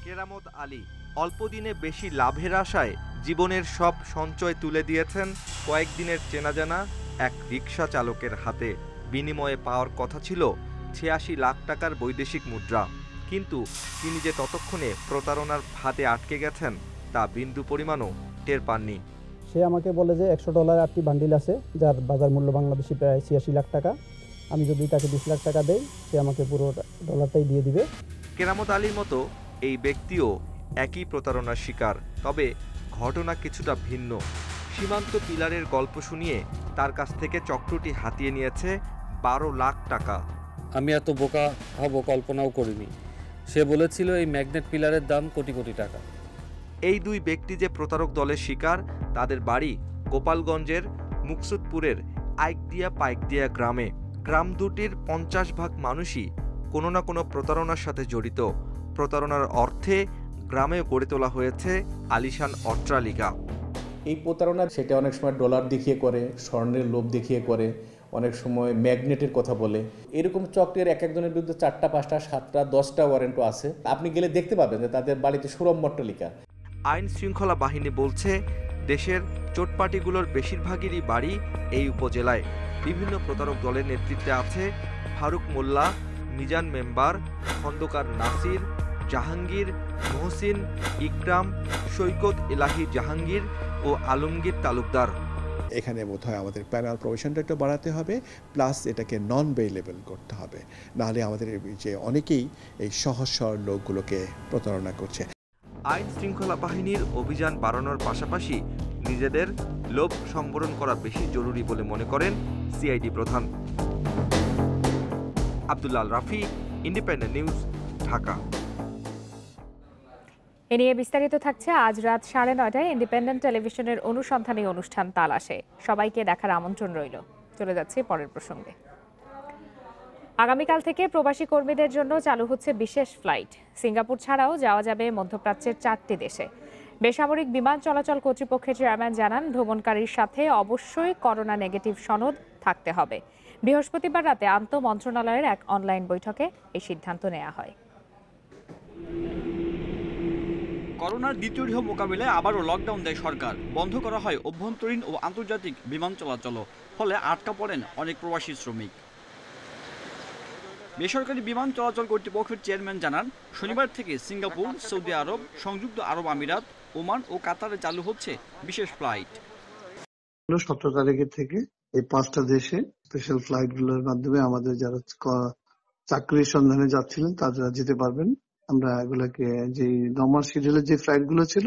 কেরামত আলী অল্প দিনে বেশি লাভের আশায় জীবনের সব সঞ্চয় তুলে দিয়েছেন কয়েকদিনের চেনাজানা এক রিকশা চালকের হাতে। বিনিময়ে পাওয়ার কথা ছিল 86 লাখ টাকার বৈদেশিক মুদ্রা, কিন্তু তিনি যে ততক্ষণে প্রতারণার ফাঁদে আটকে গেছেন তা বিন্দু পরিমাণও টের পাননি। সে আমাকে বলে যে $100 8টি বান্ডিল আছে, যার বাজার মূল্য বাংলাদেশি প্রায় 86 লাখ টাকা। আমি যদি তাকে 20 লাখ টাকা দেই, সে আমাকে পুরো ডলারটাই দিয়ে দিবে। কেরামত আলীর মতো এই ব্যক্তিও একই প্রতারণার শিকার, তবে ঘটনা কিছুটা ভিন্ন। সীমান্ত পিলারের গল্প শুনিয়ে তার কাছ থেকে চক্রটি হাতিয়ে নিয়েছে 12 লাখ টাকা। আমি এত বোকা হব কল্পনাও করিনি। সে বলেছিল এই ম্যাগনেট পিলারের দাম কোটি কোটি টাকা। এই দুই ব্যক্তি যে প্রতারক দলের শিকার, তাদের বাড়ি গোপালগঞ্জের মুকসুদপুরের আইকদিয়া পাইকদিয়া গ্রামে। গ্রাম দুটির 50% মানুষই কোনো না কোনো প্রতারণার সাথে জড়িত। প্রতারণার অর্থে গ্রামে গড়ে তোলা হয়েছে আলিশান অট্টালিকা। এই প্রতারণা সেটা অনেক সময় ডলার দেখিয়ে করে, স্বর্ণের লোভ দেখিয়ে করে, অনেক সময় ম্যাগনেটের কথা বলে। এরকম চক্রের এক একজনের বিরুদ্ধে 4টা 5টা 7টা 10টা ওয়ারেন্টও আছে। আপনি গেলে দেখতে পাবেন যে তাদের বাড়িতে সুরম্য অট্টালিকা। আইন শৃঙ্খলা বাহিনী বলছে দেশের চোটপাটিগুলোর বেশিরভাগেরই বাড়ি এই উপজেলায়। বিভিন্ন প্রতারক দলের নেতৃত্বে আছে ফারুক মোল্লা, মিজান মেম্বার, খন্দকার নাসির, জাহাঙ্গীর, মহসিন, ইকরাম, সৈকত এলাহি জাহাঙ্গীর ও আলমগীর তালুকদার। এখানে বোধহয় আমাদের প্যানেল প্রভিশনটা একটু বাড়াতে হবে, প্লাস এটাকে নন বেইলেবল করতে হবে, নাহলে আমাদের যে অনেকেই এই সহজ সরল লোকগুলোকে প্রতারণা করছে। আইন শৃঙ্খলা বাহিনীর অভিযান বাড়ানোর পাশাপাশি নিজেদের লোভ সংবরণ করা বেশি জরুরি বলে মনে করেন সিআইডি প্রধান। Abdullah Rafi, independent news, Dhaka. এ নিয়ে বিস্তারিত থাকছে আজ রাত 9:30টায় ইন্ডিপেন্ডেন্ট টেলিভিশনের অনুসন্ধানী অনুষ্ঠান তালাশে। সবাইকে দেখার আমন্ত্রণ রইল। চলে যাচ্ছে পরের প্রসঙ্গে। আগামীকাল থেকে প্রবাসী কর্মীদের জন্য চালু হচ্ছে বিশেষ ফ্লাইট। সিঙ্গাপুর ছাড়াও যাওয়া যাবে মধ্যপ্রাচ্যের 4টি দেশে। বেসামরিক বিমান চলাচল কর্তৃপক্ষের চেয়ারম্যান জানান, ভ্রমণকারীর সাথে অবশ্যই করোনা নেগেটিভ সনদ থাকতে হবে। বৃহস্পতিবার রাতে আন্তঃ মন্ত্রণালয়ের এক অনলাইন বৈঠকে এই সিদ্ধান্ত নেওয়া হয়। করোনার দ্বিতীয় ঢেউ মোকাবিলায় আবারও লকডাউন দেয় সরকার। বন্ধ করা হয় অভ্যন্তরীণ ও আন্তর্জাতিক বিমান চলাচল, ফলে আটকা পড়েন অনেক প্রবাসী শ্রমিক। বেসরকারি বিমান চলাচল কর্তৃপক্ষের চেয়ারম্যান জানান, শনিবার থেকে সিঙ্গাপুর, সৌদি আরব, সংযুক্ত আরব আমিরাত, ওমান ও কাতারে চালু হচ্ছে বিশেষ ফ্লাইট। 17 তারিখের থেকে এই 5টা দেশে স্পেশাল ফ্লাইট গুলোর মাধ্যমে আমাদের যারা চাকরির সন্ধানে যাচ্ছিলেন তারা যেতে পারবেন। আমরা এগুলোকে যে নর্মাল শিডিউলের যে ফ্লাইট গুলো ছিল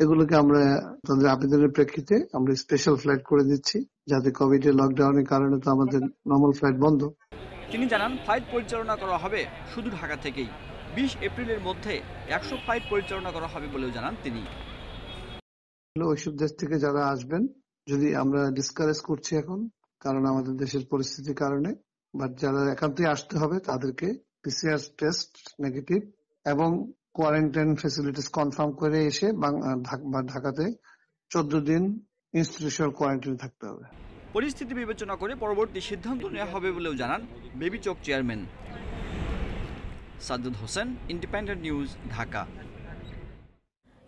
এগুলোকে আমরা তাদের আবেদনের প্রেক্ষিতে আমরা স্পেশাল ফ্লাইট করে দিচ্ছি, যাতে কোভিড এর লকডাউনের কারণে তো আমাদের নর্মাল ফ্লাইট বন্ধ। তিনি জানান, ফ্লাইট পরিচালনা করা হবে শুধু ঢাকা থেকেই। 20 এপ্রিলের মধ্যে 100 ফ্লাইট পরিচালনা করা হবে বলেও জানান তিনি। ওইসব দেশ থেকে যারা আসবেন, যদি আমরা ডিসকারেজ করছি এখন, কারণ আমাদের দেশের পরিস্থিতির কারণে, বাট যারা একান্তই আসতে হবে তাদেরকে পিসিআর টেস্ট নেগেটিভ এবং কোয়ারেন্টাইন ফ্যাসিলিটিস কনফার্ম করে এসে ঢাকাতে 14 দিন ইনস্টিটিউশনাল কোয়ারেন্টাইন থাকতে হবে। পরিস্থিতি বিবেচনা করে পরবর্তী সিদ্ধান্ত নেওয়া হবে বলেও জানান বেবি চক chairman. Sajjad Hossain, independent news, Dhaka.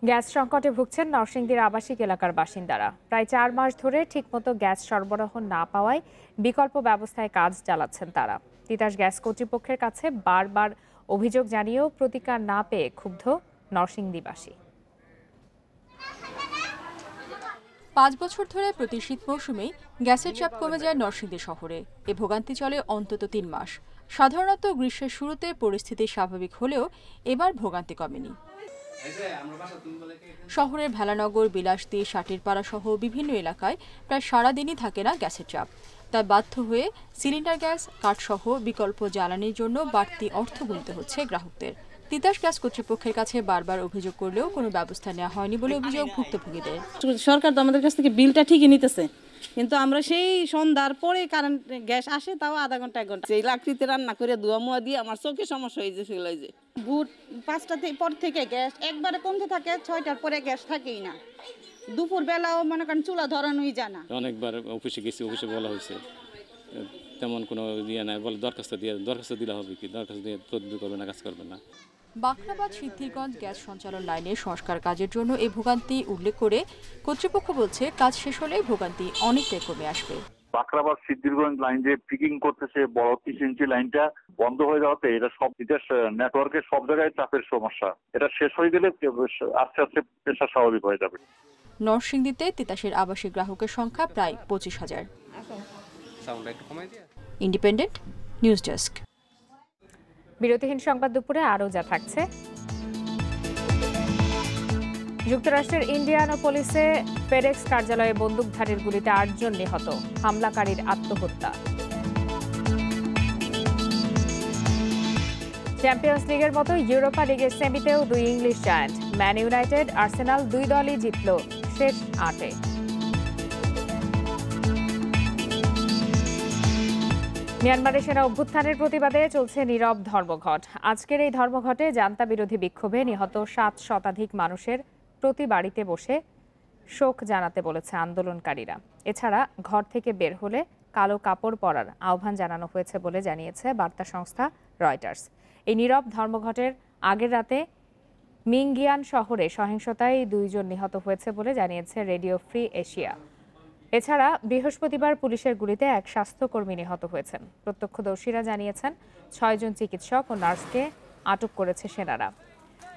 Gas সংকটে ভুগছেন নরসিংদীর আবাসিক এলাকার বাসিন্দারা। প্রায় 4 মাস ধরে ঠিকমতো গ্যাস সরবরাহ না পাওয়ায় বিকল্প ব্যবস্থায় কাজ চালাচ্ছেন তারা। তিতাস গ্যাস কর্তৃপক্ষের কাছে বারবার অভিযোগ জানিয়েও প্রতিকার না পেয়ে ক্ষুব্ধ নরসিংদীবাসী। 5 বছর ধরে প্রতি শীত মৌসুমে গ্যাসের চাপ কমে যায় নরসিংদী শহরে। এ ভোগান্তি চলে অন্তত 3 মাস। সাধারণত গ্রীষ্মের শুরুতে পরিস্থিতি স্বাভাবিক হলেও এবার ভোগান্তি কমেনি। শহরের ভেলানগর, বিলাসতী, সাটিরপাড়া সহ বিভিন্ন এলাকায় প্রায় সারাদিনই থাকে না গ্যাসের চাপ। তাই বাধ্য হয়ে সিলিন্ডার গ্যাস, কাঠসহ বিকল্প জ্বালানির জন্য বাড়তি অর্থ গুনতে হচ্ছে গ্রাহকদের। তিতাস গ্যাস কর্তৃপক্ষের কাছে বারবার অভিযোগ করলেও কোনো ব্যবস্থা নেওয়া হয়নি বলে অভিযোগ ভুক্তভোগীদের। সরকার তো আমাদের কাছ থেকে বিলটা ঠিকই নিতেছে, কিন্তু আমরা সেই সন্ধ্যার পরে কারেন্ট গ্যাস আসে, তাও আধা ঘন্টা 1 ঘন্টা। সেই লাকড়িতে রান্না করে ধোয়া মোয়া দিয়ে আমার চোখে সমস্যা হয়ে গেছে। ভোর 5টা পর থেকে গ্যাস একবারে কমতে থাকে, 6টার পরে গ্যাস থাকেই না। দুপুর বেলাও মনে করেন চুলা ধরানোই যায় না। অনেকবার অফিসে গেছি, অফিসে বলা হয়েছে তেমন কোনো ইয়ে নাই, বলে দরখাস্ত দিলে হবে কি, দরখাস্ত দিয়ে তদবির করবে না, কাজ করবে না। বাখরাবাদ সিদ্ধিরগঞ্জ গ্যাস সঞ্চালন লাইনের সংস্কার কাজের জন্য এই ভোগান্তি উল্লেখ করে কর্তৃপক্ষ বলছে, কাজ শেষ হলে ভোগান্তি অনেকটাই কমে আসবে। বাখরাবাদ সিদ্ধিরগঞ্জ লাইন যে পিকিং করতেছে, বড় 30 ইঞ্চি লাইনটা বন্ধ হয়ে যাওয়াতে এটা সব নেটওয়ার্কের সব জায়গায় চাপের সমস্যা। এটা শেষ হয়ে গেলে আস্তে আস্তে পেশা স্বাভাবিক হয়ে যাবে। নরসিংদীতে তিতাসের আবাসিক গ্রাহকের সংখ্যা প্রায় 25,000। Independent news desk. বিরতিহীন সংবাদ দুপুরে আরও যা থাকছে। যুক্তরাষ্ট্রের ইন্ডিয়ানাপোলিসে ফেডেক্স কার্যালয়ে বন্দুকধারীর গুলিতে 8 জন নিহত, হামলাকারীর আত্মহত্যা। চ্যাম্পিয়ন্স লিগের মতো ইউরোপা লিগের সেমিতেও 2 English giant, man United, Arsenal 2 দলই জিতল শেষ 8-এ। মিয়ানমারের সেনা অভ্যুত্থানের প্রতিবাদে চলছে নীরব ধর্মঘট। আজকের এই ধর্মঘটে জান্তা বিরোধী বিক্ষোভে নিহত 7 শতাধিক মানুষের প্রতি বাড়িতে বসে শোক জানাতে বলেছে আন্দোলনকারীরা। এছাড়া ঘর থেকে বের হলে কালো কাপড় পরার আহ্বান জানানো হয়েছে বলে জানিয়েছে বার্তা সংস্থা রয়টার্স। এই নীরব ধর্মঘটের আগের রাতে মিংগিয়ান শহরে সহিংসতায় 2 জন নিহত হয়েছে বলে জানিয়েছে রেডিও ফ্রি এশিয়া। এছাড়া বৃহস্পতিবার পুলিশের গুলিতে এক স্বাস্থ্যকর্মী নিহত হয়েছেন। প্রত্যক্ষদর্শীরা জানিয়েছেন 6 জন চিকিৎসক ও নার্সকে আটক করেছে সেনারা।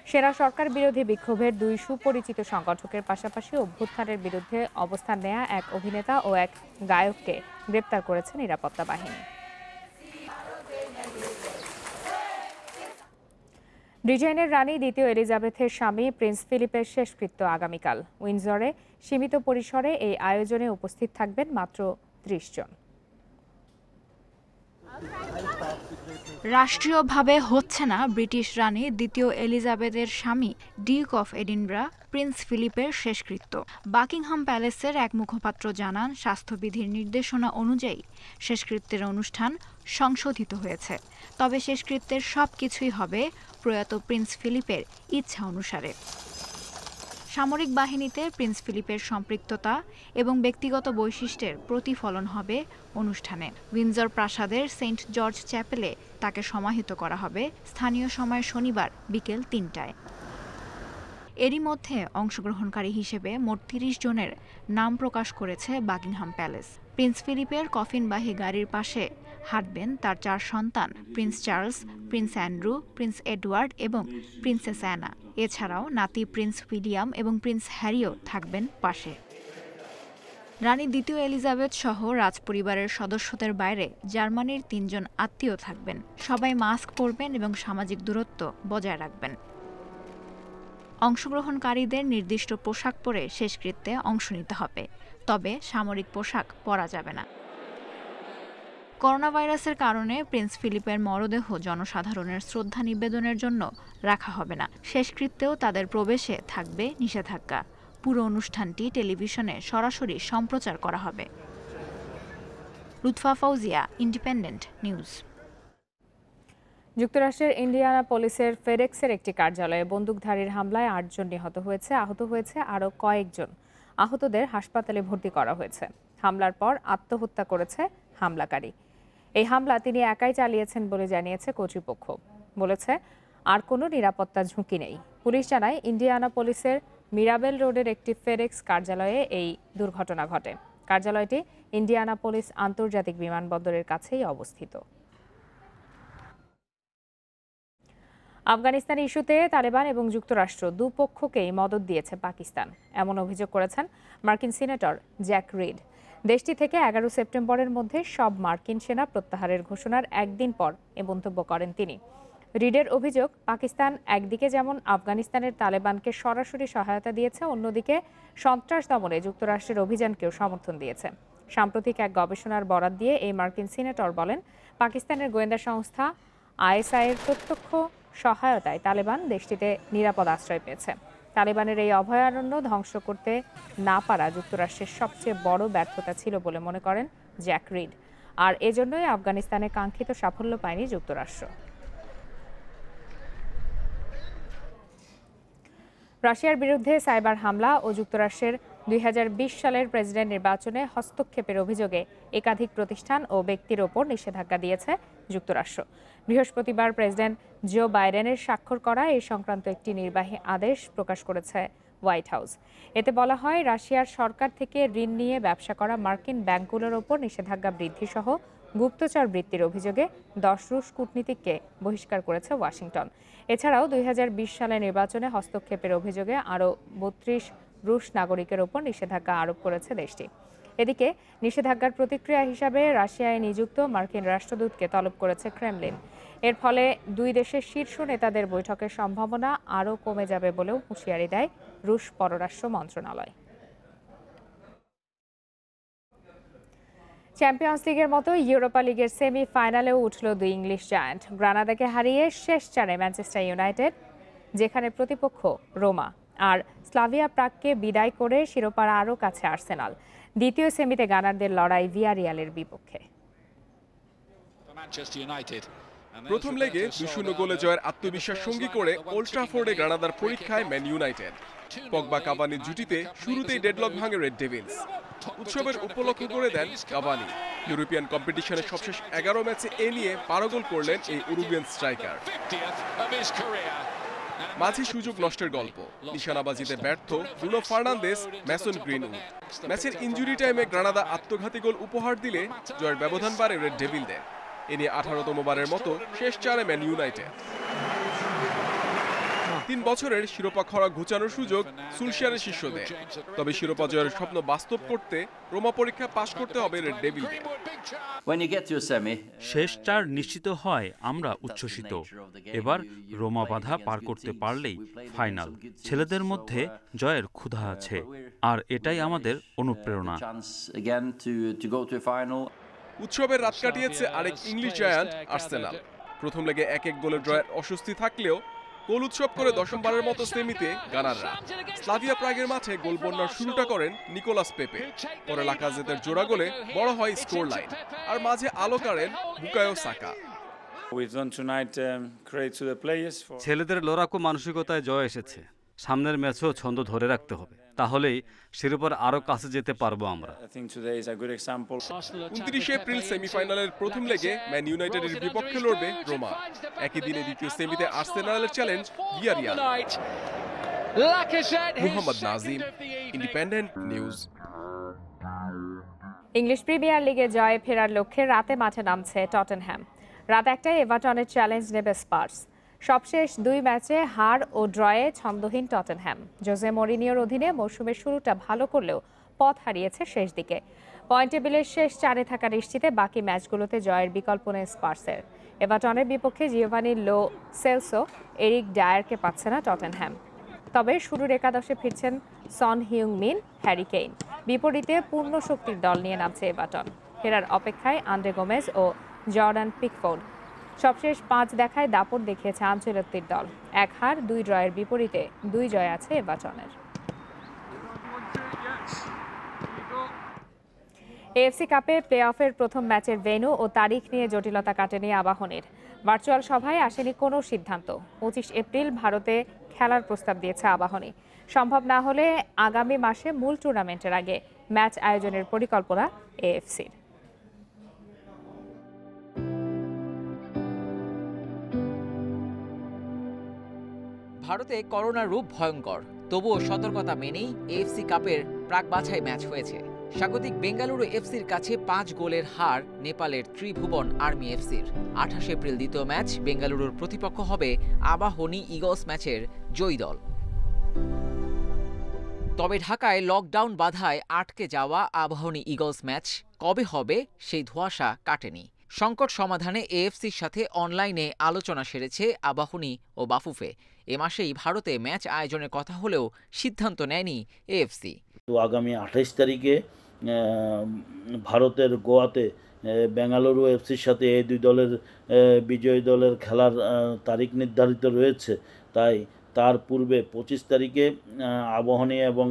সেনা সরকার বিরোধী বিক্ষোভের 2 সুপরিচিত সংগঠকের পাশাপাশি অভ্যুত্থানের বিরুদ্ধে অবস্থান নেয়া এক অভিনেতা ও এক গায়ককে গ্রেপ্তার করেছে নিরাপত্তা বাহিনী। ব্রিটেনের রানী দ্বিতীয় এলিজাবেথের স্বামী প্রিন্স ফিলিপের শেষকৃত্য আগামীকাল। উইন্ডসরে সীমিত পরিসরে এই আয়োজনে উপস্থিত থাকবেন মাত্র 30 জন। রাষ্ট্রীয়ভাবে হচ্ছে না ব্রিটিশ রানী দ্বিতীয় এলিজাবেথের স্বামী ডিউক অফ এডিনবরা প্রিন্স ফিলিপের শেষকৃত্য। বাকিংহাম প্যালেসের এক মুখপাত্র জানান, স্বাস্থ্যবিধির নির্দেশনা অনুযায়ী শেষকৃত্যের অনুষ্ঠান সংশোধিত হয়েছে। তবে শেষকৃত্যের সবকিছুই হবে প্রয়াত প্রিন্স ফিলিপের ইচ্ছা অনুসারে। সামরিক বাহিনীতে প্রিন্স ফিলিপের সম্পৃক্ততা এবং ব্যক্তিগত বৈশিষ্ট্যের প্রতিফলন হবে অনুষ্ঠানে। উইন্ডসর প্রাসাদের সেন্ট জর্জ চ্যাপেলে তাকে সমাহিত করা হবে স্থানীয় সময় শনিবার বিকেল 3টায়। এরই মধ্যে অংশগ্রহণকারী হিসেবে মোট 30 জনের নাম প্রকাশ করেছে বাকিংহাম প্যালেস। প্রিন্স ফিলিপের কফিনবাহী গাড়ির পাশে হাঁটবেন তার 4 সন্তান Prince Charles, Prince Andrew, Prince Edward এবং প্রিন্সেস অ্যানা। এছাড়াও নাতি প্রিন্স উইলিয়াম এবং প্রিন্স হ্যারিও থাকবেন পাশে। রানী দ্বিতীয় এলিজাবেথ সহ রাজপরিবারের সদস্যদের বাইরে জার্মানির 3 জন আত্মীয় থাকবেন। সবাই মাস্ক পরবেন এবং সামাজিক দূরত্ব বজায় রাখবেন। অংশগ্রহণকারীদের নির্দিষ্ট পোশাক পরে শেষকৃত্যে অংশ নিতে হবে, তবে সামরিক পোশাক পরা যাবে না। করোনা ভাইরাসের কারণে প্রিন্স ফিলিপের মরদেহ জনসাধারণের শ্রদ্ধা নিবেদনের জন্য রাখা হবে না। শেষকৃত্যেও তাদের প্রবেশে থাকবে নিষেধাজ্ঞা। পুরো অনুষ্ঠানটি টেলিভিশনে সরাসরি সম্প্রচার করা হবে। Lutfa Fouzia, independent news. যুক্তরাষ্ট্রের ইন্ডিয়ানাপোলিসের ফেডেক্সের একটি কার্যালয়ে বন্দুকধারীর হামলায় 8 জন নিহত হয়েছে। আহত হয়েছে আরও কয়েকজন। আহতদের হাসপাতালে ভর্তি করা হয়েছে। হামলার পর আত্মহত্যা করেছে হামলাকারী। এই হামলা তিনি একাই চালিয়েছেন বলে জানিয়েছে কর্তৃপক্ষ। বলেছে আর কোনো নিরাপত্তা ঝুঁকি নেই। পুলিশ জানায় ইন্ডিয়ানাপোলিসের মিরাবেল রোডের একটি ফেডেক্স কার্যালয়ে এই দুর্ঘটনা ঘটে। কার্যালয়টি ইন্ডিয়ানাপোলিস আন্তর্জাতিক বিমানবন্দরের কাছেই অবস্থিত। আফগানিস্তান ইস্যুতে তালেবান এবং যুক্তরাষ্ট্র দুপক্ষকেই মদদ দিয়েছে পাকিস্তান, এমন অভিযোগ করেছেন মার্কিন সিনেটর জ্যাক রিড। দেশটি থেকে 11 সেপ্টেম্বরের মধ্যে সব মার্কিন সেনা প্রত্যাহারের ঘোষণার একদিন পর এ মন্তব্য করেন তিনি। রিডের অভিযোগ, পাকিস্তান একদিকে যেমন আফগানিস্তানের তালেবানকে সরাসরি সহায়তা দিয়েছে, অন্যদিকে সন্ত্রাস দমনে যুক্তরাষ্ট্রের অভিযানকেও সমর্থন দিয়েছে। সাম্প্রতিক এক গবেষণার বরাত দিয়ে এই মার্কিন সিনেটর বলেন, পাকিস্তানের গোয়েন্দা সংস্থা আইএসআইয়ের প্রত্যক্ষ সহায়তায় তালেবান দেশটিতে নিরাপদ আশ্রয় পেয়েছে। তালেবানের এই অভয়ারণ্য ধ্বংস করতে না পারা যুক্তরাষ্ট্রের সবচেয়ে বড় ব্যর্থতা ছিল বলে মনে করেন জ্যাক রিড। আর এজন্যই আফগানিস্তানে কাঙ্ক্ষিত সাফল্য পায়নি যুক্তরাষ্ট্র। রাশিয়ার বিরুদ্ধে সাইবার হামলা ও যুক্তরাষ্ট্রের 2020 সালের প্রেসিডেন্ট নির্বাচনে হস্তক্ষেপের অভিযোগে একাধিক প্রতিষ্ঠান ও ব্যক্তির ওপর নিষেধাজ্ঞা দিয়েছে যুক্তরাষ্ট্র। বৃহস্পতিবার প্রেসিডেন্ট জো বাইডেনের স্বাক্ষর করা এই সংক্রান্ত একটি নির্বাহী আদেশ প্রকাশ করেছে হোয়াইট হাউস। এতে বলা হয়, রাশিয়ার সরকার থেকে ঋণ নিয়ে ব্যবসা করা মার্কিন ব্যাংকগুলোর ওপর নিষেধাজ্ঞা বৃদ্ধি সহ গুপ্তচর বৃত্তির অভিযোগে 10 রুশ কূটনীতিককে বহিষ্কার করেছে ওয়াশিংটন। এছাড়াও 2020 সালে নির্বাচনে হস্তক্ষেপের অভিযোগে আরও 32 রুশ নাগরিকের ওপর নিষেধাজ্ঞা আরোপ করেছে দেশটি। এদিকে নিষেধাজ্ঞার প্রতিক্রিয়া হিসাবে রাশিয়ায় নিযুক্ত মার্কিন রাষ্ট্রদূতকে তলব করেছে ক্রেমলিন। এর ফলে দুই দেশের শীর্ষ নেতাদের বৈঠকের সম্ভাবনা আরও কমে যাবে বলেও হুঁশিয়ারি দেয় রুশ পররাষ্ট্র মন্ত্রণালয়। চ্যাম্পিয়ন্স লিগের মতো ইউরোপা লিগের সেমিফাইনালেও উঠল দুই ইংলিশ জায়ান্ট। গ্রানাদাকে হারিয়ে শেষ চারে ম্যানচেস্টার ইউনাইটেড, যেখানে প্রতিপক্ষ রোমা, আর স্লাভিয়া প্রাগকে বিদায় করে শিরোপার আরও কাছে আর্সেনাল। দ্বিতীয় সেমিতে গানারদের লড়াই ভিয়ারিয়ালের বিপক্ষে। প্রথম লেগে 2-0 গোলে জয়ের আত্মবিশ্বাস সঙ্গী করে ওল্ড ট্রাফোর্ডে গ্রানাদার পরীক্ষায় ম্যান ইউনাইটেড। পগবা কাভানির জুটিতে শুরুতেই ডেডলক ভাঙে রেড ডেভিলস। উৎসবের উপলক্ষ করে দেন কাভানি। ইউরোপিয়ান কম্পিটিশনের সবশেষ 11 ম্যাচে এ নিয়ে 12 গোল করলেন এই উরুগুয়ান স্ট্রাইকার। মাঝে সুযোগ নষ্টের গল্প, নিশানাবাজিতে ব্যর্থ ব্রুনো ফার্নান্দেস, ম্যাসন গ্রিনউড। ম্যাচের ইনজুরি টাইমে গ্রানাদা আত্মঘাতী গোল উপহার দিলে জয়ের ব্যবধান বাড়ে রেড ডেভিলদের। এ নিয়ে 18তম বারের মতো শেষ চারে ম্যান ইউনাইটেড। 3 বছরের শিরোপা খরা ঘুচানোর সুযোগ সুলশিয়ারের শিষ্যদের। তবে শিরোপা জয়ের স্বপ্ন বাস্তব করতে রোমা পরীক্ষা পাশ করতে হবে রেড ডেভিলদের। শেষ চার নিশ্চিত হয় আমরা উচ্ছ্বসিত। এবার রোমা বাধা পার করতে পারলেই ফাইনাল। ছেলেদের মধ্যে জয়ের ক্ষুধা আছে, আর এটাই আমাদের অনুপ্রেরণা। উৎসবের রাত কাটিয়েছে আরেক ইংলিশ জায়ান্ট আর্সেনাল। প্রথম লেগে 1-1 গোলের জয়ের অস্বস্তি থাকলেও গোল উৎসব করে দশমবারের মতো সেমিতে গানাররা। স্লাভিয়া প্রাগের মাঠে গোল বন্যার শুরুটা করেন নিকোলাস পেপে। পরে লাকাজেতের জোড়া গোলে বড় হয় স্কোর লাইন, আর মাঝে আলো কাড়েন বুকায়ো সাকা। ছেলেদের লড়াকু মানসিকতায় জয় এসেছে। সামনের ম্যাচেও ছন্দ ধরে রাখতে হবে, তাহলেই শিরোপার আরো কাছে যেতে পারবো আমরা। 29 এপ্রিল সেমিফাইনালের প্রথম লেগে ম্যান ইউনাইটেডের বিপক্ষে লড়বে রোমা। একই দিনে দ্বিতীয় সেমিতে আর্সেনালের challenge Villarreal. Mohammad Nazim, independent news. English premier লিগে জয়ে ফেরার লক্ষ্যে রাতে মাঠে নামছে টটেনহ্যাম। রাত 1টায় এভারটনের চ্যালেঞ্জ নেবে স্পার্স। সবশেষ 2 ম্যাচে হার ও ড্রয়ে ছন্দহীন টটেনহ্যাম। জোজে মরিনিওর অধীনে মৌসুমের শুরুটা ভালো করলেও পথ হারিয়েছে শেষ দিকে। পয়েন্ট টেবিলের শেষ 4-এ থাকা নিশ্চিতে বাকি ম্যাচগুলোতে জয়ের বিকল্প নেই স্পার্সের। এভারটনের বিপক্ষে জিওভানি লো সেলসো, এরিক ডায়ারকে পাচ্ছে না টটেনহ্যাম। তবে শুরুর একাদশে ফিরছেন সন হিউং মিন, হ্যারি কেইন। বিপরীতে পূর্ণ শক্তির দল নিয়ে নামছে এভারটন। ফেরার অপেক্ষায় আন্দ্রে গোমেজ ও জর্ডান পিকফোর্ড। সবশেষ 5 দেখায় দাপট দেখিয়েছে আনচেলত্তির দল। 1 হার 2 ড্রয়ের বিপরীতে 2 জয় আছে এভারটনের। এএফসি কাপে প্লে অফের প্রথম ম্যাচের ভেন্যু ও তারিখ নিয়ে জটিলতা কাটেনি আবাহনীর। ভার্চুয়াল সভায় আসেনি কোনো সিদ্ধান্ত। 25 এপ্রিল ভারতে খেলার প্রস্তাব দিয়েছে আবাহনী। সম্ভব না হলে আগামী মাসে মূল টুর্নামেন্টের আগে ম্যাচ আয়োজনের পরিকল্পনা এএফসির। ভারতে করোনার রূপ ভয়ঙ্কর, তবুও সতর্কতা মেনেই এএফসি কাপের প্রাক বাছাই ম্যাচ হয়েছে। স্বাগতিক বেঙ্গালুরু এফসির কাছে 5 গোলের হার নেপালের ত্রিভুবন আর্মি এফসির। 28 এপ্রিল দ্বিতীয় ম্যাচ বেঙ্গালুরুর প্রতিপক্ষ হবে আবাহনী ইগলস ম্যাচের জয়ী দল। তবে ঢাকায় লকডাউন বাধায় আটকে যাওয়া আবাহনী ইগলস ম্যাচ কবে হবে সেই ধোঁয়াশা কাটেনি। সংকট সমাধানে এএফসির সাথে অনলাইনে আলোচনা সেরেছে আবাহনী ও বাফুফে। এ মাসেই ভারতে ম্যাচ আয়োজনের কথা হলেও সিদ্ধান্ত নেয়নি এএফসি। তো আগামী 28 তারিখে ভারতের গোয়াতে বেঙ্গালুরু এফসির সাথে এই 2 দলের বিজয়ী দলের খেলার তারিখ নির্ধারিত রয়েছে। তাই তার পূর্বে 25 তারিখে আবাহনী এবং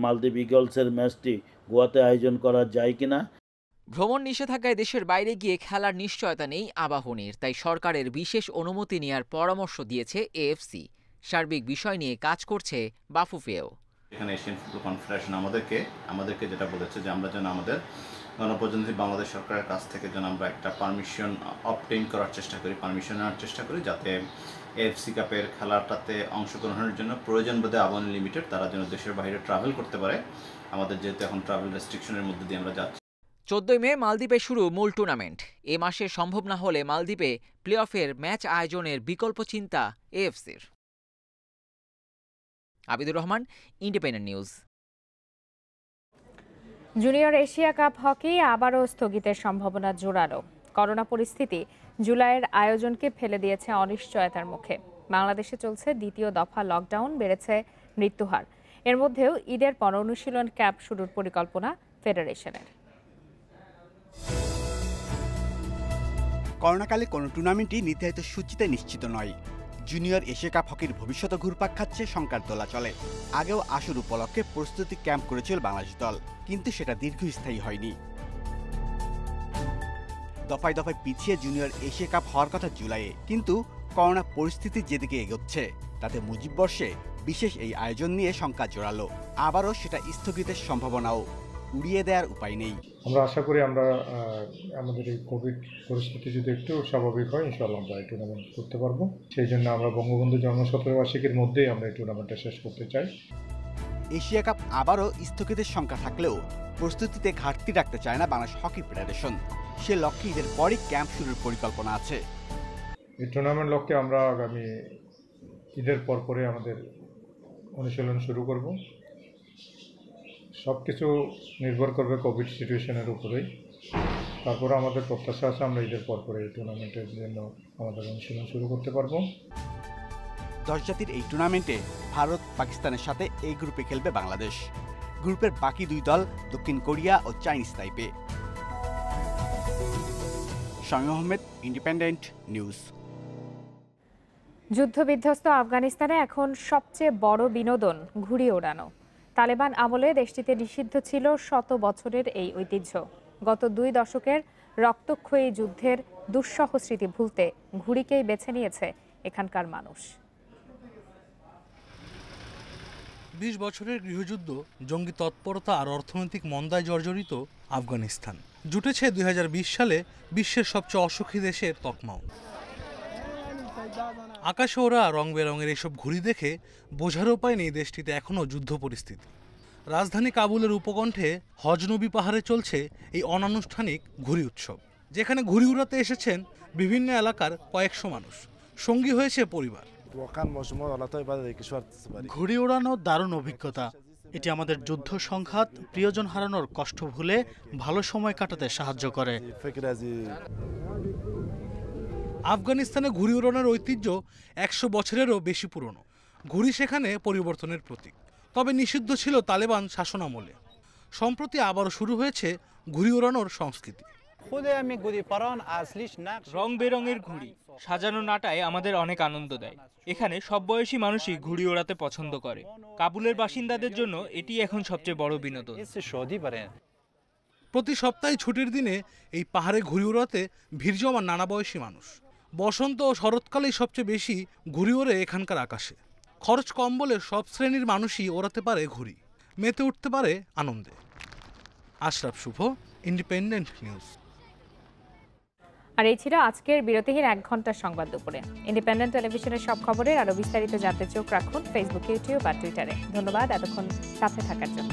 মালদ্বীপ ইগলসের ম্যাচটি গোয়াতে আয়োজন করা যায় কিনা। ভ্রমণ নিষেধাজ্ঞায় দেশের বাইরে গিয়ে খেলার নিশ্চয়তা নেই আবাহনীর, তাই সরকারের বিশেষ অনুমতি নেওয়ার পরামর্শ দিয়েছে এএফসি। সার্বিক বিষয় নিয়ে কাজ করছে বাফুফেও। এখানে এশিয়ান ফুটবল কনফেডারেশন আমাদেরকে যেটা বলেছে যে আমরা যেন আমাদের গণপ্রজাতন্ত্রী বাংলাদেশ সরকারের কাছ থেকে যেন আমরা একটা পারমিশন অবটেইন করার চেষ্টা করি, পারমিশন নেওয়ার চেষ্টা করি, যাতে এএফসি কাপের খেলাটাতে অংশগ্রহণের জন্য প্রয়োজন বোধে আবাহনী লিমিটেড তারা যেন দেশের বাইরে ট্রাভেল করতে পারে। আমাদের যেহেতু এখন ট্রাভেল রেস্ট্রিকশনের মধ্যে দিয়ে আমরা যাচ্ছি। 14 মে মালদ্বীপে শুরু মূল টুর্নামেন্ট। এ মাসে সম্ভব না হলে মালদ্বীপে প্লে অফের ম্যাচ আয়োজনের বিকল্প চিন্তা এএফসির। Abidur Rahman, independent news. Junior Asia cup hockey আবারও স্থগিতের সম্ভাবনা জোরালো। করোনা পরিস্থিতি জুলাইয়ের আয়োজনকে ফেলে দিয়েছে অনিশ্চয়তার মুখে। বাংলাদেশে চলছে দ্বিতীয় দফা লকডাউন, বেড়েছে মৃত্যুহার। এর মধ্যেও ঈদের পর অনুশীলন ক্যাম্প শুরুর পরিকল্পনা ফেডারেশনের। করোনাকালে কোনো টুর্নামেন্টই নির্ধারিত সূচিতে নিশ্চিত নয়। জুনিয়র এশিয়া কাপ হকির ভবিষ্যৎ ঘুরপাক খাচ্ছে শঙ্কার দোলাচলে। আগেও আসর উপলক্ষে প্রস্তুতি ক্যাম্প করেছিল বাংলাদেশ দল, কিন্তু সেটা দীর্ঘস্থায়ী হয়নি। দফায় দফায় পিছিয়ে জুনিয়র এশিয়া কাপ হওয়ার কথা জুলাইয়ে, কিন্তু করোনা পরিস্থিতি যেদিকে এগোচ্ছে তাতে মুজিব বর্ষে বিশেষ এই আয়োজন নিয়ে শঙ্কা জোরালো। আবারও সেটা স্থগিতের সম্ভাবনাও, উড়িয়ে দেওয়ার উপায় নেই। আমরা আশা করি আমাদের এই কোভিড পরিস্থিতি যদি একটু স্বাভাবিক হয়, ইনশাআল্লাহ আমরা এই টুর্নামেন্ট করতে পারবো। সেই জন্য আমরা বঙ্গবন্ধু জন্ম 17 বার্ষিকীর মধ্যেই আমরা এই টুর্নামেন্টটা শেষ করতে চাই। এশিয়া কাপ আবারও স্থগিতের শঙ্কা থাকলেও প্রস্তুতিতে ঘাটতি রাখতে চায় না বাংলাদেশ হকি ফেডারেশন। সে লক্ষ্যে ঈদের পরই ক্যাম্প শুরুর পরিকল্পনা আছে। এই টুর্নামেন্ট লক্ষ্যে আমরা আগামী ঈদের পরে আমাদের অনুশীলন শুরু করব। সব কিছু নির্ভর করবে কোভিড সিচুয়েশনের উপরেই। তারপরে আমাদের প্রত্যাশা আছে আমরা ঈদের পরে এই টুর্নামেন্টের জন্য আমাদের অনুশীলন শুরু করতে পারবো। 10 জাতির এই টুর্নামেন্টে ভারত পাকিস্তানের সাথে এই গ্রুপে খেলবে বাংলাদেশ। গ্রুপের বাকি 2 দল দক্ষিণ কোরিয়া ও Chinese Taipei. Shamim Ahmed, independent news. যুদ্ধবিধ্বস্ত আফগানিস্তানে এখন সবচেয়ে বড় বিনোদন ঘুড়ি ওড়ানো। তালেবান আমলে দেশটিতে নিষিদ্ধ ছিল শত বছরের এই ঐতিহ্য। গত 2 দশকের রক্তক্ষয়ী যুদ্ধের দুঃসহ স্মৃতি ভুলতে ঘুড়িকেই বেছে নিয়েছে এখানকার মানুষ। 20 বছরের গৃহযুদ্ধ, জঙ্গি তৎপরতা আর অর্থনৈতিক মন্দায় জর্জরিত আফগানিস্তান জুটেছে 2020 সালে বিশ্বের সবচেয়ে অসুখী দেশের তকমাও। আকাশে ওরা রং বেরঙের এসব ঘুড়ি দেখে বোঝার উপায় নেই দেশটিতে এখনও যুদ্ধ পরিস্থিতি। রাজধানী কাবুলের উপকণ্ঠে হজনবী পাহাড়ে চলছে এই অনানুষ্ঠানিক ঘুড়ি উৎসব, যেখানে ঘুড়ি উড়াতে এসেছেন বিভিন্ন এলাকার কয়েকশো মানুষ। সঙ্গী হয়েছে পরিবার। ঘুড়ি ওড়ানো দারুণ অভিজ্ঞতা। এটি আমাদের যুদ্ধ সংঘাত, প্রিয়জন হারানোর কষ্ট ভুলে ভালো সময় কাটাতে সাহায্য করে। আফগানিস্তানে ঘুড়ি ওড়ানোর ঐতিহ্য 100 বছরেরও বেশি পুরনো। ঘুড়ি সেখানে পরিবর্তনের প্রতীক, তবে নিষিদ্ধ ছিল তালেবান শাসনামলে। সম্প্রতি আবারও শুরু হয়েছে ঘুড়ি ওড়ানোর সংস্কৃতি। রং বেরঙের ঘুড়ি, সাজানো নাটায় আমাদের অনেক আনন্দ দেয়। এখানে সব বয়সী মানুষই ঘুড়ি ওড়াতে পছন্দ করে। কাবুলের বাসিন্দাদের জন্য এটি এখন সবচেয়ে বড় বিনোদন। প্রতি সপ্তাহে ছুটির দিনে এই পাহাড়ে ঘুড়ি ওড়াতে ভিড় জমান নানা বয়সী মানুষ। বসন্ত ও শরৎকালেই সবচেয়ে বেশি ঘুড়ি ওড়ে এখানকার আকাশে। খরচ কম বলে সব শ্রেণীর মানুষই ওড়াতে পারে ঘুড়ি, মেতে উঠতে পারে আনন্দে। আশরাফ শুভ, ইন্ডিপেন্ডেন্ট নিউজ। আর এই ছিল আজকের বিরতিহীন 1 ঘন্টার সংবাদ দুপুরে। ইন্ডিপেন্ডেন্ট টেলিভিশনের সব খবরের আরো বিস্তারিত জানতে চোখ রাখুন ফেসবুক, ইউটিউব আর টুইটারে। ধন্যবাদ এতক্ষণ সাথে থাকার জন্য।